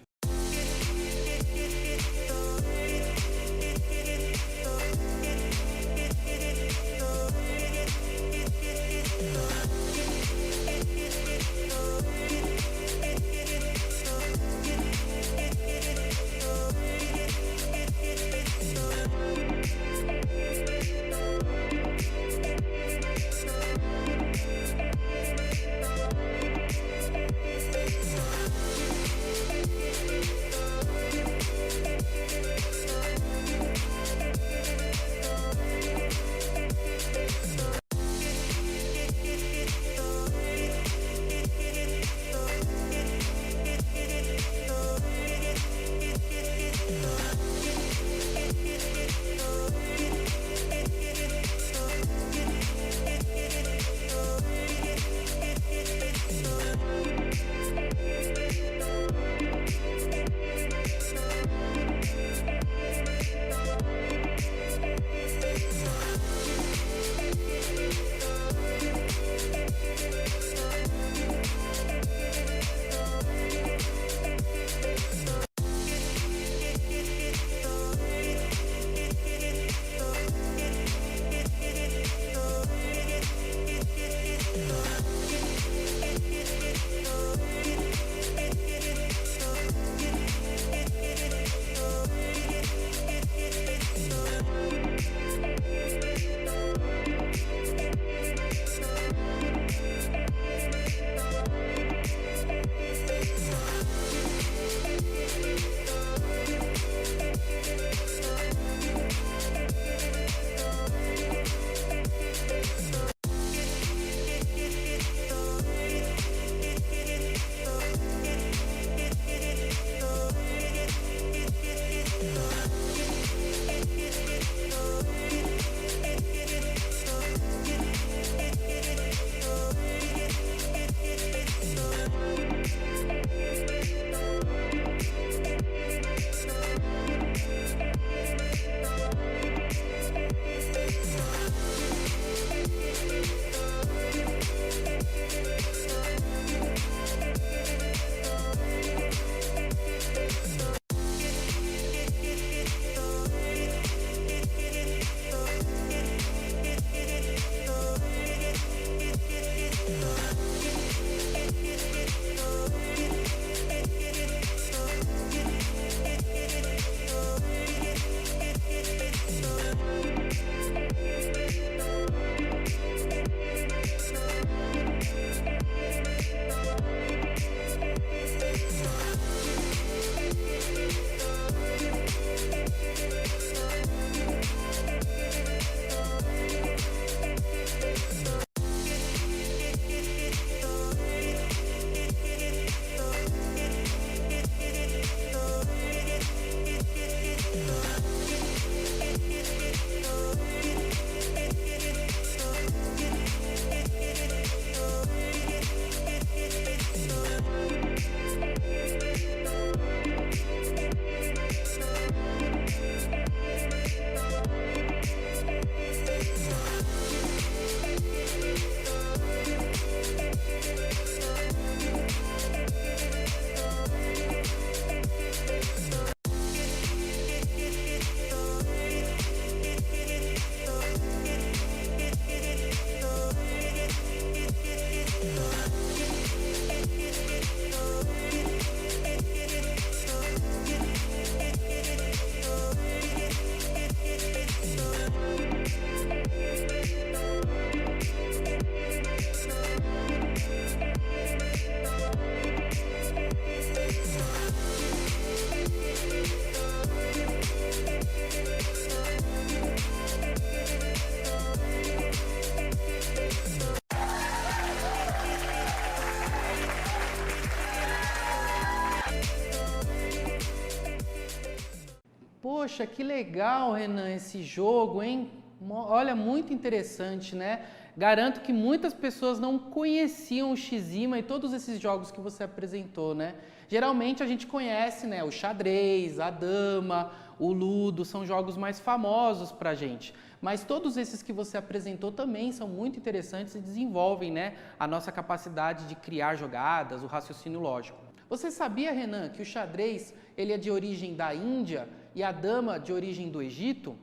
Poxa, que legal, Renan, esse jogo, hein? Olha, muito interessante, né? Garanto que muitas pessoas não conheciam o Xima e todos esses jogos que você apresentou, né? Geralmente a gente conhece, né, o xadrez, a dama, o ludo, são jogos mais famosos pra gente. Mas todos esses que você apresentou também são muito interessantes e desenvolvem, né, a nossa capacidade de criar jogadas, o raciocínio lógico. Você sabia, Renan, que o xadrez ele é de origem da Índia e a dama de origem do Egito?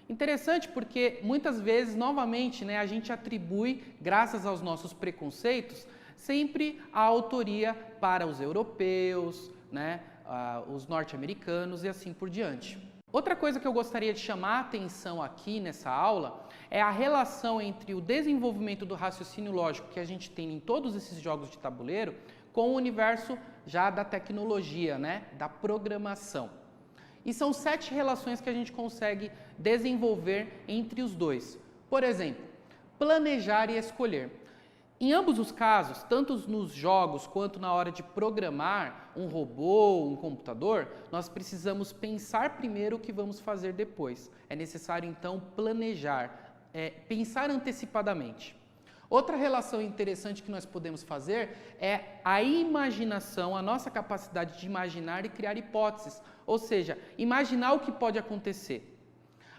Interessante porque muitas vezes, novamente, né, a gente atribui, graças aos nossos preconceitos, sempre a autoria para os europeus, né, os norte-americanos e assim por diante. Outra coisa que eu gostaria de chamar a atenção aqui nessa aula é a relação entre o desenvolvimento do raciocínio lógico que a gente tem em todos esses jogos de tabuleiro com o universo já da tecnologia, né, da programação. E são 7 relações que a gente consegue desenvolver entre os dois. Por exemplo, planejar e escolher. Em ambos os casos, tanto nos jogos quanto na hora de programar um robô, um computador, nós precisamos pensar primeiro o que vamos fazer depois. É necessário, então, planejar, pensar antecipadamente. Outra relação interessante que nós podemos fazer é a imaginação, a nossa capacidade de imaginar e criar hipóteses, ou seja, imaginar o que pode acontecer.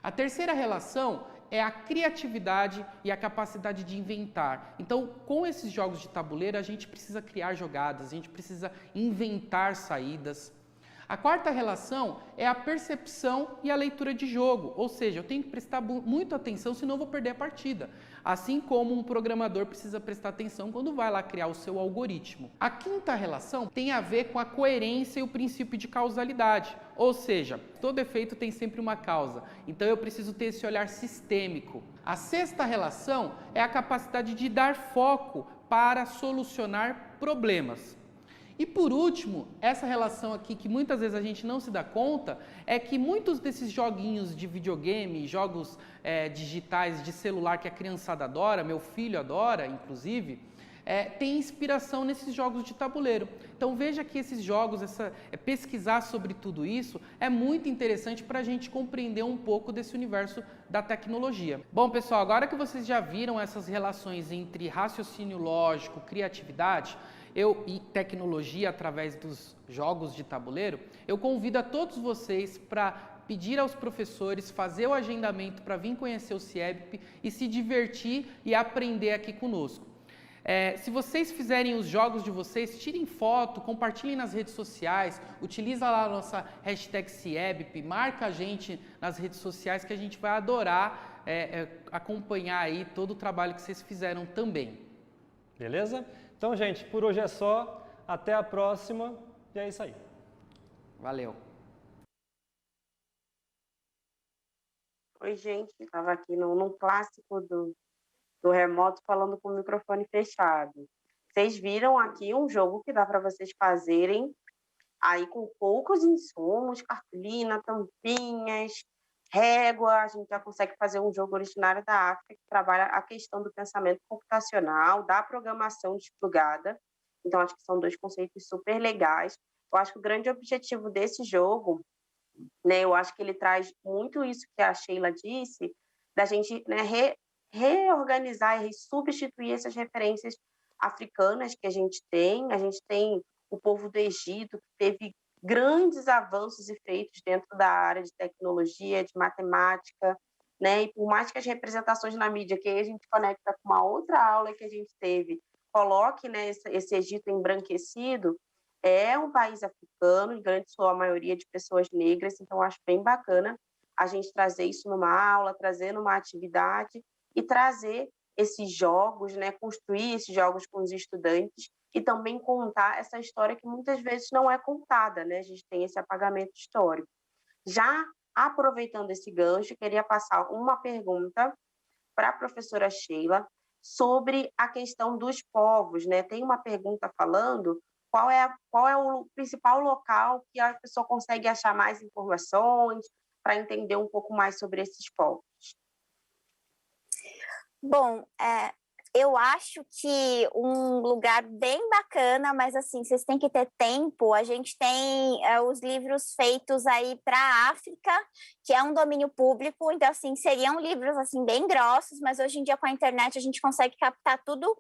A terceira relação é a criatividade e a capacidade de inventar. Então, com esses jogos de tabuleiro, a gente precisa criar jogadas, a gente precisa inventar saídas. A quarta relação é a percepção e a leitura de jogo, ou seja, eu tenho que prestar muito atenção, senão eu vou perder a partida. Assim como um programador precisa prestar atenção quando vai lá criar o seu algoritmo. A quinta relação tem a ver com a coerência e o princípio de causalidade, ou seja, todo efeito tem sempre uma causa, então eu preciso ter esse olhar sistêmico. A sexta relação é a capacidade de dar foco para solucionar problemas. E por último, essa relação aqui que muitas vezes a gente não se dá conta, é que muitos desses joguinhos de videogame, jogos digitais de celular que a criançada adora, meu filho adora, inclusive, tem inspiração nesses jogos de tabuleiro. Então veja que esses jogos, pesquisar sobre tudo isso, é muito interessante para a gente compreender um pouco desse universo da tecnologia. Bom, pessoal, agora que vocês já viram essas relações entre raciocínio lógico, criatividade, e tecnologia através dos jogos de tabuleiro, eu convido a todos vocês para pedir aos professores, fazer o agendamento para vir conhecer o CIEBP e se divertir e aprender aqui conosco. Se vocês fizerem os jogos de vocês, tirem foto, compartilhem nas redes sociais, utiliza lá a nossa hashtag CIEBP, marca a gente nas redes sociais que a gente vai adorar acompanhar aí todo o trabalho que vocês fizeram também. Beleza? Então, gente, por hoje é só. Até a próxima. E é isso aí. Valeu. Oi, gente. Estava aqui num clássico do remoto falando com o microfone fechado. Vocês viram aqui um jogo que dá para vocês fazerem aí com poucos insumos, cartolina, tampinhas, régua. A gente já consegue fazer um jogo originário da África que trabalha a questão do pensamento computacional, da programação desplugada. Então, acho que são 2 conceitos super legais. Eu acho que o grande objetivo desse jogo, né, eu acho que ele traz muito isso que a Sheila disse, da gente, né, reorganizar e substituir essas referências africanas que a gente tem. A gente tem o povo do Egito, que teve grandes avanços e feitos dentro da área de tecnologia, de matemática, né? E por mais que as representações na mídia, que aí a gente conecta com uma outra aula que a gente teve, coloque, né, esse Egito embranquecido, é um país africano, em grande sua maioria de pessoas negras, então acho bem bacana a gente trazer isso numa aula, trazer numa atividade e trazer esses jogos, né, construir esses jogos com os estudantes e também contar essa história que muitas vezes não é contada, né? A gente tem esse apagamento histórico. Já aproveitando esse gancho, queria passar uma pergunta para a professora Sheila sobre a questão dos povos, né? Tem uma pergunta falando qual é o principal local que a pessoa consegue achar mais informações para entender um pouco mais sobre esses povos. Bom, Eu acho que um lugar bem bacana, mas assim, vocês têm que ter tempo. A gente tem os livros feitos aí para a África, que é um domínio público, então assim, seriam livros assim bem grossos, mas hoje em dia com a internet a gente consegue captar tudo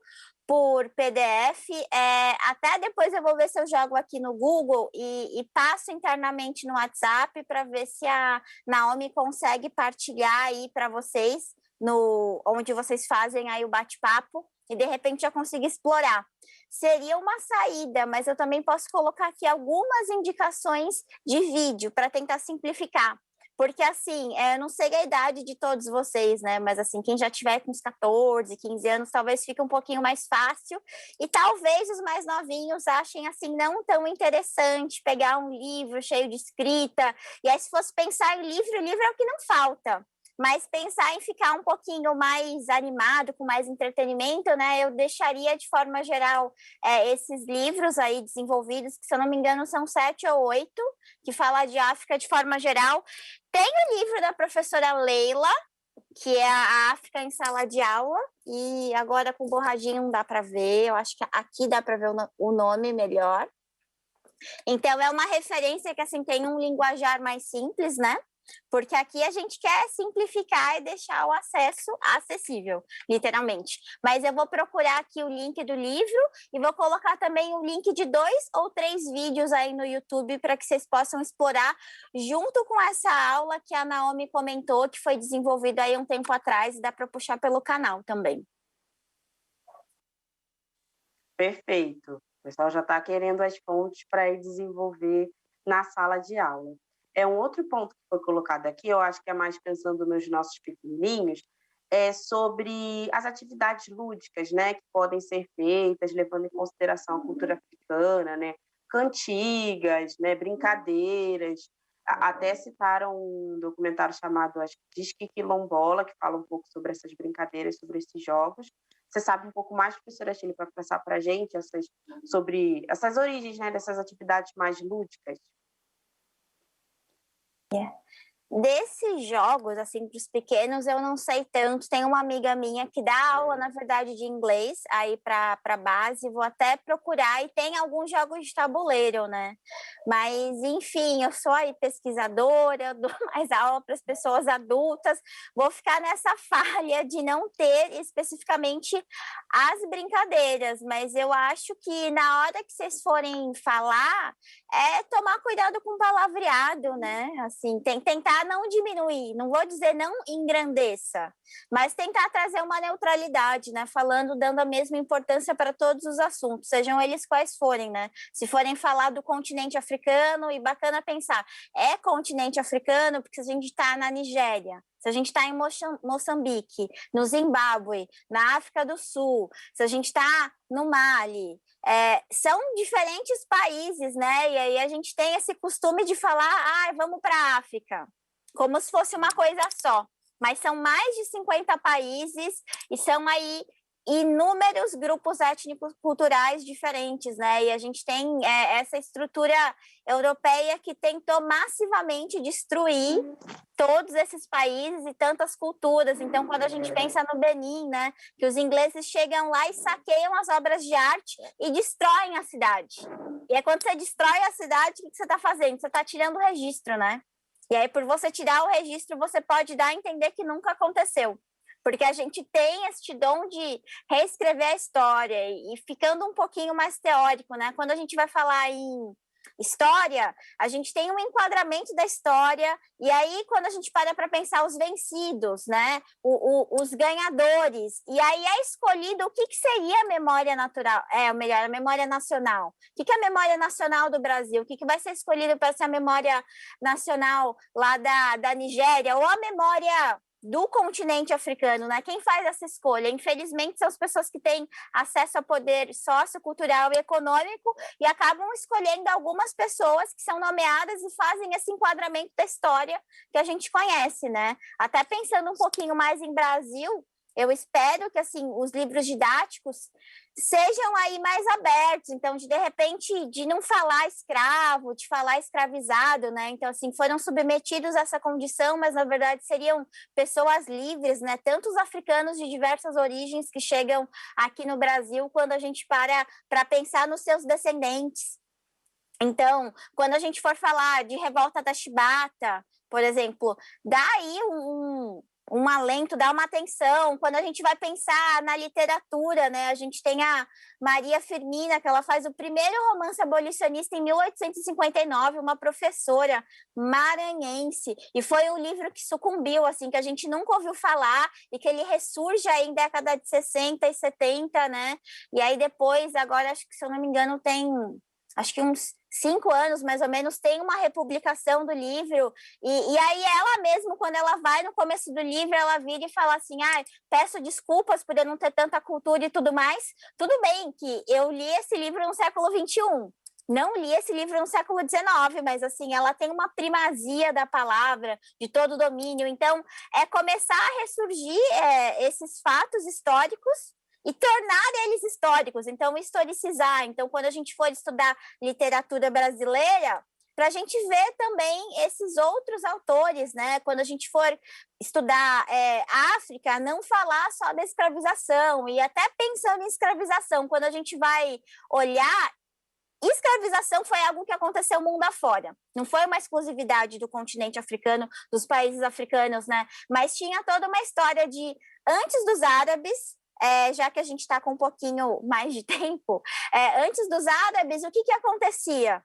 por PDF. Até depois eu vou ver se eu jogo aqui no Google e passo internamente no WhatsApp para ver se a Naomi consegue partilhar aí para vocês, onde vocês fazem aí o bate-papo, e de repente já consigo explorar. Seria uma saída, mas eu também posso colocar aqui algumas indicações de vídeo para tentar simplificar. Porque, assim, eu não sei a idade de todos vocês, né? Mas, assim, quem já tiver com uns 14, 15 anos, talvez fique um pouquinho mais fácil. E talvez os mais novinhos achem, assim, não tão interessante pegar um livro cheio de escrita. E aí, se fosse pensar em livro, o livro é o que não falta. Mas pensar em ficar um pouquinho mais animado, com mais entretenimento, né? Eu deixaria de forma geral esses livros aí desenvolvidos, que se eu não me engano são 7 ou 8, que fala de África de forma geral. Tem o livro da professora Leila, que é a África em Sala de Aula, e agora com borradinho não dá para ver, eu acho que aqui dá para ver o nome melhor. Então é uma referência que assim tem um linguajar mais simples, né? Porque aqui a gente quer simplificar e deixar o acesso acessível, literalmente. Mas eu vou procurar aqui o link do livro e vou colocar também o link de 2 ou 3 vídeos aí no YouTube para que vocês possam explorar junto com essa aula que a Naomi comentou, que foi desenvolvida aí um tempo atrás e dá para puxar pelo canal também. Perfeito. O pessoal já está querendo as fontes para ir desenvolver na sala de aula. Um outro ponto que foi colocado aqui, eu acho que é mais pensando nos nossos pequenininhos, é sobre as atividades lúdicas, né, que podem ser feitas levando em consideração a cultura africana, né, cantigas, né, brincadeiras. Até citaram um documentário chamado, acho que Disque Quilombola, que fala um pouco sobre essas brincadeiras, sobre esses jogos. Você sabe um pouco mais, professora Chile, para passar para a gente sobre essas origens, né, dessas atividades mais lúdicas? Desses jogos, assim, para os pequenos, eu não sei tanto. Tem uma amiga minha que dá aula, na verdade, de inglês aí para base. Vou até procurar. E tem alguns jogos de tabuleiro, né? Mas, enfim, eu sou aí pesquisadora, eu dou mais aula para as pessoas adultas. Vou ficar nessa falha de não ter especificamente as brincadeiras. Mas eu acho que na hora que vocês forem falar, tomar cuidado com o palavreado, né? Assim, tentar não diminuir, não vou dizer não engrandeça, mas tentar trazer uma neutralidade, né? Falando, dando a mesma importância para todos os assuntos, sejam eles quais forem, né? Se forem falar do continente africano, e bacana pensar, é continente africano porque a gente está na Nigéria, se a gente está em Moçambique, no Zimbábue, na África do Sul, se a gente está no Mali, são diferentes países, né? E aí a gente tem esse costume de falar, vamos para a África, como se fosse uma coisa só. Mas são mais de 50 países e são aí inúmeros grupos étnicos culturais diferentes, né? E a gente tem essa estrutura europeia que tentou massivamente destruir todos esses países e tantas culturas. Então, quando a gente pensa no Benin, né, que os ingleses chegam lá e saqueiam as obras de arte e destroem a cidade. E aí, quando você destrói a cidade, o que você está fazendo? Você está tirando o registro, né? E aí, por você tirar o registro, você pode dar a entender que nunca aconteceu. Porque a gente tem este dom de reescrever a história e ficando um pouquinho mais teórico, né? Quando a gente vai falar em história, a gente tem um enquadramento da história, e aí quando a gente para pensar os vencidos, né? Os ganhadores, e aí é escolhido o que seria a memória natural, a memória nacional. O que é a memória nacional do Brasil? O que vai ser escolhido para ser a memória nacional lá da Nigéria, ou a memória do continente africano, né? Quem faz essa escolha? Infelizmente, são as pessoas que têm acesso a poder sociocultural e econômico e acabam escolhendo algumas pessoas que são nomeadas e fazem esse enquadramento da história que a gente conhece, né? Até pensando um pouquinho mais em Brasil, Eu espero que, assim, os livros didáticos sejam aí mais abertos, então, de repente, de não falar escravo, de falar escravizado, né? Então, assim, foram submetidos a essa condição, mas, na verdade, seriam pessoas livres, né? Tantos africanos de diversas origens que chegam aqui no Brasil, quando a gente para pensar nos seus descendentes. Então, quando a gente for falar de revolta da Chibata, por exemplo, dá aí um alento, dá uma atenção. Quando a gente vai pensar na literatura, né, a gente tem a Maria Firmina, que ela faz o primeiro romance abolicionista em 1859, uma professora maranhense, e foi um livro que sucumbiu, assim, que a gente nunca ouviu falar, e que ele ressurge aí em década de 60 e 70, né, e aí depois, agora, acho que, se eu não me engano, tem, acho que uns 5 anos, mais ou menos, tem uma republicação do livro, e aí ela mesmo, quando ela vai no começo do livro, ela vira e fala assim, peço desculpas por eu não ter tanta cultura e tudo mais. Tudo bem que eu li esse livro no século XXI, não li esse livro no século XIX, mas, assim, ela tem uma primazia da palavra, de todo o domínio. Então, é começar a ressurgir esses fatos históricos e tornar eles históricos, então historicizar. Então, quando a gente for estudar literatura brasileira, para a gente ver também esses outros autores, né? Quando a gente for estudar África, não falar só da escravização, e até pensando em escravização, quando a gente vai olhar, escravização foi algo que aconteceu mundo afora, não foi uma exclusividade do continente africano, dos países africanos, né? Mas tinha toda uma história de, antes dos árabes, já que a gente está com um pouquinho mais de tempo, antes dos árabes, o que acontecia?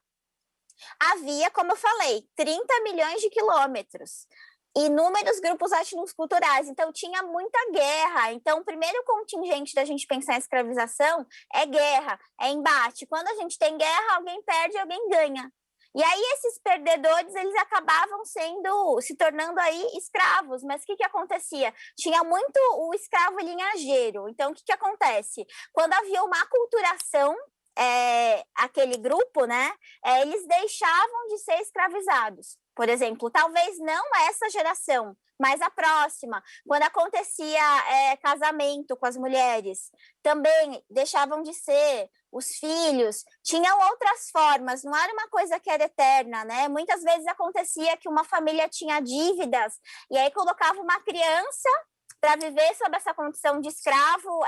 Havia, como eu falei, 30 milhões de quilômetros, inúmeros grupos étnico-culturais, então tinha muita guerra. Então, o primeiro contingente da gente pensar em escravização é guerra, é embate. Quando a gente tem guerra, alguém perde, alguém ganha. E aí esses perdedores, eles acabavam se tornando aí escravos. Mas o que acontecia? Tinha muito o escravo linhageiro. Então, o que acontece? Quando havia uma aculturação, aquele grupo, né, eles deixavam de ser escravizados. Por exemplo, talvez não essa geração, mas a próxima, quando acontecia casamento com as mulheres, também deixavam de ser. Os filhos tinham outras formas, não era uma coisa que era eterna, né? Muitas vezes acontecia que uma família tinha dívidas, e aí colocava uma criança para viver sob essa condição de escravo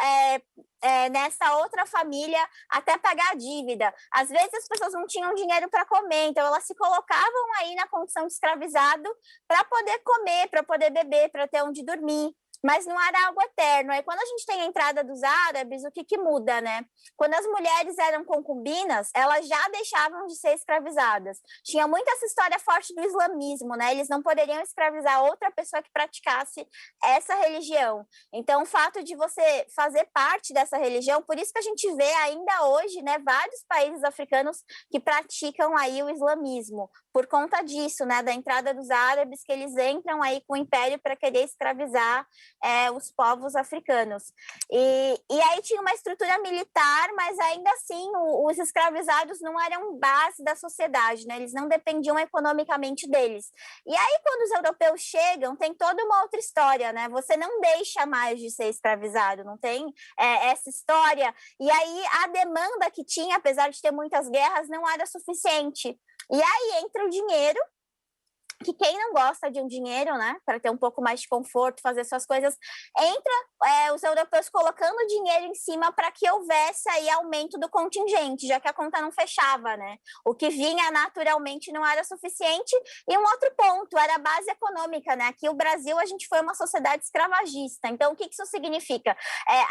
nessa outra família até pagar a dívida. Às vezes as pessoas não tinham dinheiro para comer, então elas se colocavam aí na condição de escravizado para poder comer, para poder beber, para ter onde dormir. Mas não era algo eterno. Aí, quando a gente tem a entrada dos árabes, o que muda, né? Quando as mulheres eram concubinas, elas já deixavam de ser escravizadas. Tinha muito essa história forte do islamismo, né? Eles não poderiam escravizar outra pessoa que praticasse essa religião. Então, o fato de você fazer parte dessa religião, por isso que a gente vê ainda hoje, né, vários países africanos que praticam aí o islamismo, por conta disso, né, da entrada dos árabes, que eles entram aí com o império para querer escravizar os povos africanos. E aí tinha uma estrutura militar, mas ainda assim os escravizados não eram base da sociedade, né? Eles não dependiam economicamente deles. E aí, quando os europeus chegam, tem toda uma outra história, né? Você não deixa mais de ser escravizado, não tem essa história. E aí a demanda que tinha, apesar de ter muitas guerras, não era suficiente. E aí entra o dinheiro, que quem não gosta de um dinheiro, né, para ter um pouco mais de conforto, fazer suas coisas, entra os europeus colocando dinheiro em cima para que houvesse aí aumento do contingente, já que a conta não fechava, né? O que vinha naturalmente não era suficiente. E um outro ponto era a base econômica, né? Aqui o Brasil, a gente foi uma sociedade escravagista. Então, o que isso significa?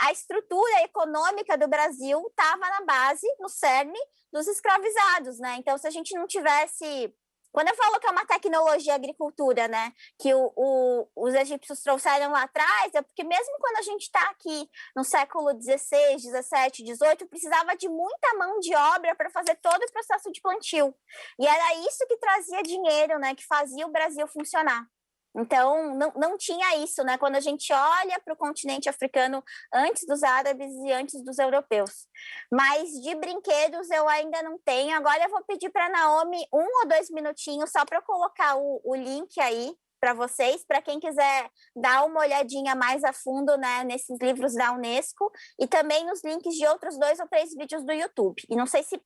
A estrutura econômica do Brasil estava na base, no cerne dos escravizados, né? Então, se a gente não tivesse... Quando eu falo que é uma tecnologia agricultura, né, que os egípcios trouxeram lá atrás, é porque mesmo quando a gente está aqui no século XVI, XVII, XVIII, precisava de muita mão de obra para fazer todo o processo de plantio. E era isso que trazia dinheiro, né, que fazia o Brasil funcionar. Então, não tinha isso, né? Quando a gente olha para o continente africano antes dos árabes e antes dos europeus. Mas de brinquedos eu ainda não tenho. Agora eu vou pedir para a Naomi 1 ou 2 minutinhos só para eu colocar o link aí para vocês, para quem quiser dar uma olhadinha mais a fundo, né, nesses livros da Unesco e também nos links de outros 2 ou 3 vídeos do YouTube. E não sei se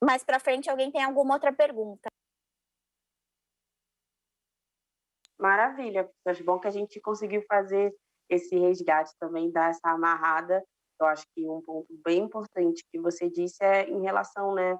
mais para frente alguém tem alguma outra pergunta. Maravilha, acho bom que a gente conseguiu fazer esse resgate também, dar essa amarrada. Eu acho que um ponto bem importante que você disse é em relação, né,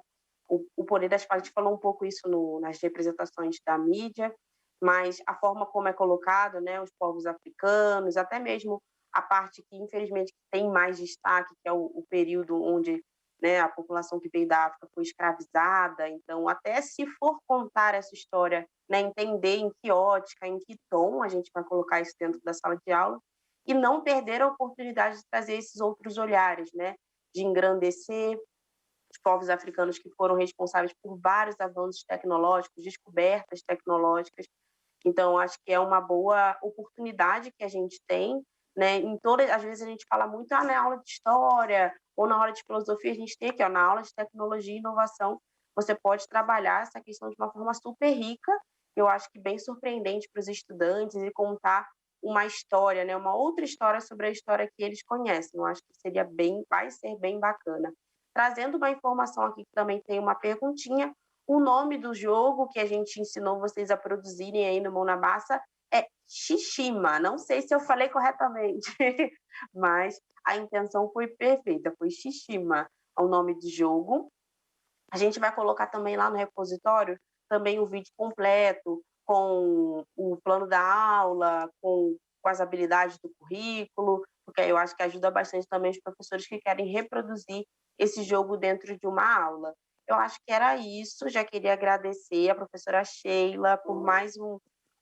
o poder das falas. A gente falou um pouco isso nas representações da mídia, mas a forma como é colocado, né, os povos africanos, até mesmo a parte que, infelizmente, tem mais destaque, que é o período onde, né, a população que veio da África foi escravizada. Então, até se for contar essa história, né, entender em que ótica, em que tom a gente vai colocar isso dentro da sala de aula, e não perder a oportunidade de trazer esses outros olhares, né, de engrandecer os povos africanos que foram responsáveis por vários avanços tecnológicos, descobertas tecnológicas. Então, acho que é uma boa oportunidade que a gente tem, né? Às vezes a gente fala muito na aula de história ou na aula de filosofia, a gente tem aqui, na aula de tecnologia e inovação, você pode trabalhar essa questão de uma forma super rica, eu acho que bem surpreendente para os estudantes, e contar uma história, né? Uma outra história sobre a história que eles conhecem. Eu acho que vai ser bem bacana. Trazendo uma informação aqui que também tem uma perguntinha, o nome do jogo que a gente ensinou vocês a produzirem aí no Mão na Massa é Xixima. Não sei se eu falei corretamente, mas a intenção foi perfeita, foi Xixima, o nome do jogo. A gente vai colocar também lá no repositório também o vídeo completo, com o plano da aula, com as habilidades do currículo, porque eu acho que ajuda bastante também os professores que querem reproduzir esse jogo dentro de uma aula. Eu acho que era isso, já queria agradecer a professora Sheila por mais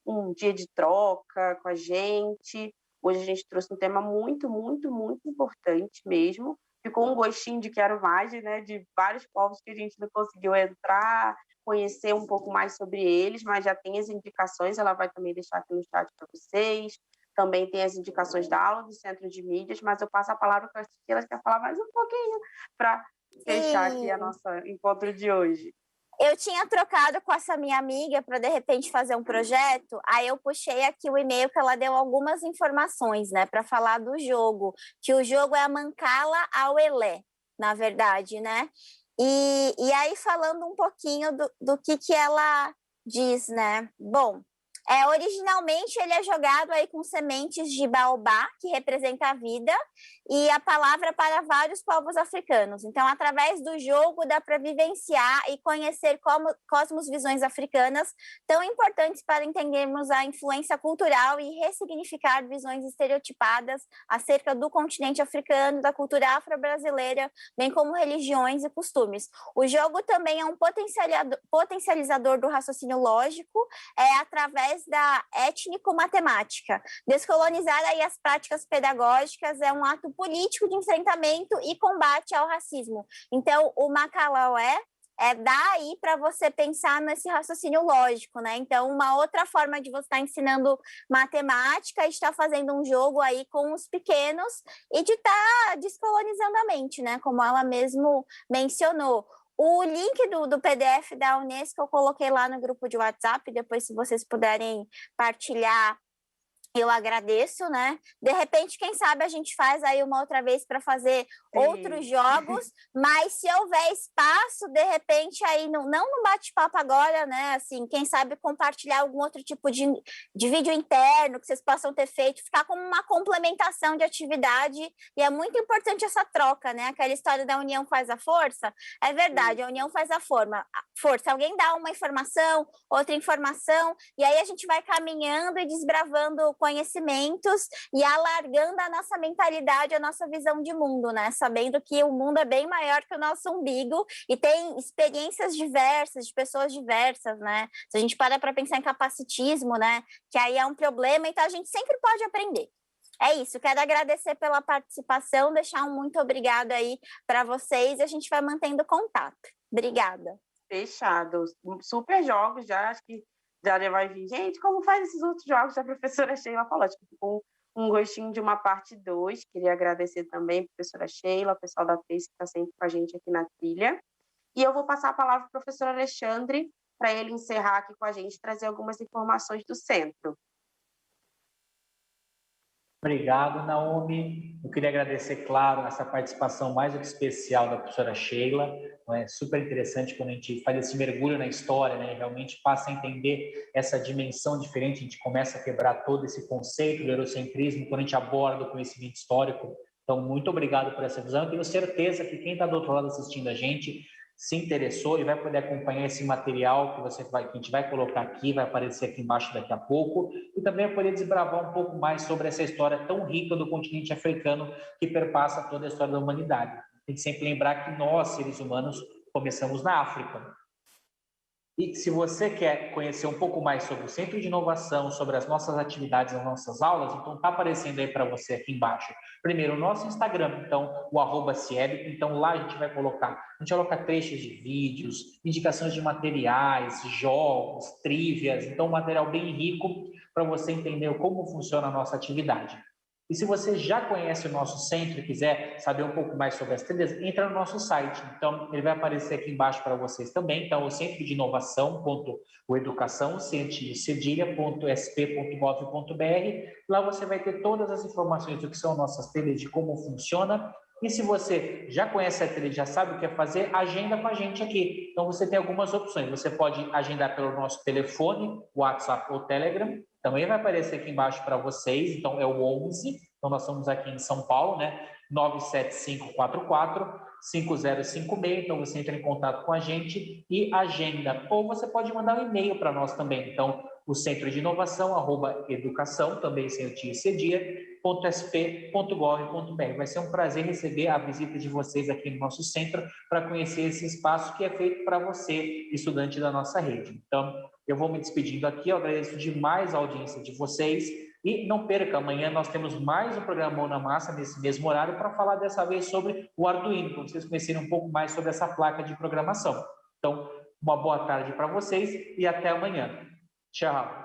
um dia de troca com a gente. Hoje a gente trouxe um tema muito, muito, muito importante mesmo. Ficou um gostinho de quero mais, né, de vários povos que a gente não conseguiu entrar, conhecer um pouco mais sobre eles, mas já tem as indicações, ela vai também deixar aqui no chat para vocês. Também tem as indicações da aula do Centro de Mídias, mas eu passo a palavra para a Sheila, que quer falar mais um pouquinho para fechar aqui a nossa encontro de hoje. Eu tinha trocado com essa minha amiga para, de repente, fazer um projeto, aí eu puxei aqui o e-mail que ela deu algumas informações, né, para falar do jogo, que o jogo é a Mancala Awelé, na verdade, né? E aí, falando um pouquinho do que ela diz, né? Bom, originalmente ele é jogado aí com sementes de baobá, que representa a vida, e a palavra para vários povos africanos. Então, através do jogo, dá para vivenciar e conhecer cosmovisões africanas tão importantes para entendermos a influência cultural e ressignificar visões estereotipadas acerca do continente africano, da cultura afro-brasileira, bem como religiões e costumes. O jogo também é um potencializador do raciocínio lógico, através da étnico-matemática. Descolonizar aí as práticas pedagógicas é um ato político de enfrentamento e combate ao racismo. Então, o Macalaué dá aí para você pensar nesse raciocínio lógico, né? Então, uma outra forma de você estar ensinando matemática e estar fazendo um jogo aí com os pequenos e de estar descolonizando a mente, né? Como ela mesmo mencionou. O link do PDF da Unesco eu coloquei lá no grupo de WhatsApp, depois se vocês puderem partilhar, eu agradeço, né? De repente, quem sabe a gente faz aí uma outra vez para fazer outros jogos, mas se houver espaço, de repente, aí não no bate-papo agora, né? Assim, quem sabe compartilhar algum outro tipo de vídeo interno que vocês possam ter feito, ficar como uma complementação de atividade, e é muito importante essa troca, né? Aquela história da união faz a força, é verdade, a união faz a força. Alguém dá uma informação, outra informação, e aí a gente vai caminhando e desbravando conhecimentos e alargando a nossa mentalidade, a nossa visão de mundo, né? Sabendo que o mundo é bem maior que o nosso umbigo e tem experiências diversas, de pessoas diversas, né? Se a gente para pensar em capacitismo, né? Que aí é um problema, então a gente sempre pode aprender. É isso, quero agradecer pela participação, deixar um muito obrigado aí para vocês e a gente vai mantendo contato. Obrigada. Fechado. Super jogos já, acho que já vai vir. Gente, como faz esses outros jogos? A professora Sheila falou, acho que ficou um gostinho de uma parte 2. Queria agradecer também a professora Sheila, o pessoal da FES que está sempre com a gente aqui na trilha. E eu vou passar a palavra para o professor Alexandre, para ele encerrar aqui com a gente, trazer algumas informações do centro. Obrigado, Naomi. Eu queria agradecer, claro, essa participação mais do que especial da professora Sheila. É super interessante quando a gente faz esse mergulho na história, né? Realmente passa a entender essa dimensão diferente, a gente começa a quebrar todo esse conceito do eurocentrismo quando a gente aborda o conhecimento histórico. Então, muito obrigado por essa visão. Eu tenho certeza que quem está do outro lado assistindo a gente se interessou e vai poder acompanhar esse material que que a gente vai colocar aqui, vai aparecer aqui embaixo daqui a pouco, e também vai poder desbravar um pouco mais sobre essa história tão rica do continente africano que perpassa toda a história da humanidade. Tem que sempre lembrar que nós, seres humanos, começamos na África. E se você quer conhecer um pouco mais sobre o Centro de Inovação, sobre as nossas atividades, as nossas aulas, então está aparecendo aí para você aqui embaixo. Primeiro, o nosso Instagram, então, o @Cieb, então lá a gente vai colocar trechos de vídeos, indicações de materiais, jogos, trívias, então um material bem rico para você entender como funciona a nossa atividade. E se você já conhece o nosso centro e quiser saber um pouco mais sobre as trilhas, entra no nosso site. Então, ele vai aparecer aqui embaixo para vocês também. Então, o Centro de Inovação.educação, cedilha.sp.gov.br. Lá você vai ter todas as informações do que são nossas trilhas, de como funciona. E se você já conhece a trilha e já sabe o que é fazer, agenda com a gente aqui. Então, você tem algumas opções. Você pode agendar pelo nosso telefone, WhatsApp ou Telegram. Também vai aparecer aqui embaixo para vocês. Então, é o 11. Então, nós estamos aqui em São Paulo, né? 97544-5056. Então, você entra em contato com a gente e agenda. Ou você pode mandar um e-mail para nós também. Então, o Centro de Inovação, @educação, também sem o tio e cedia.sp.gov.br. Vai ser um prazer receber a visita de vocês aqui no nosso centro para conhecer esse espaço que é feito para você, estudante da nossa rede. Então, eu vou me despedindo aqui, eu agradeço demais a audiência de vocês e não perca, amanhã nós temos mais um programa Mão na Massa nesse mesmo horário para falar dessa vez sobre o Arduino, para vocês conhecerem um pouco mais sobre essa placa de programação. Então, uma boa tarde para vocês e até amanhã. Tchau.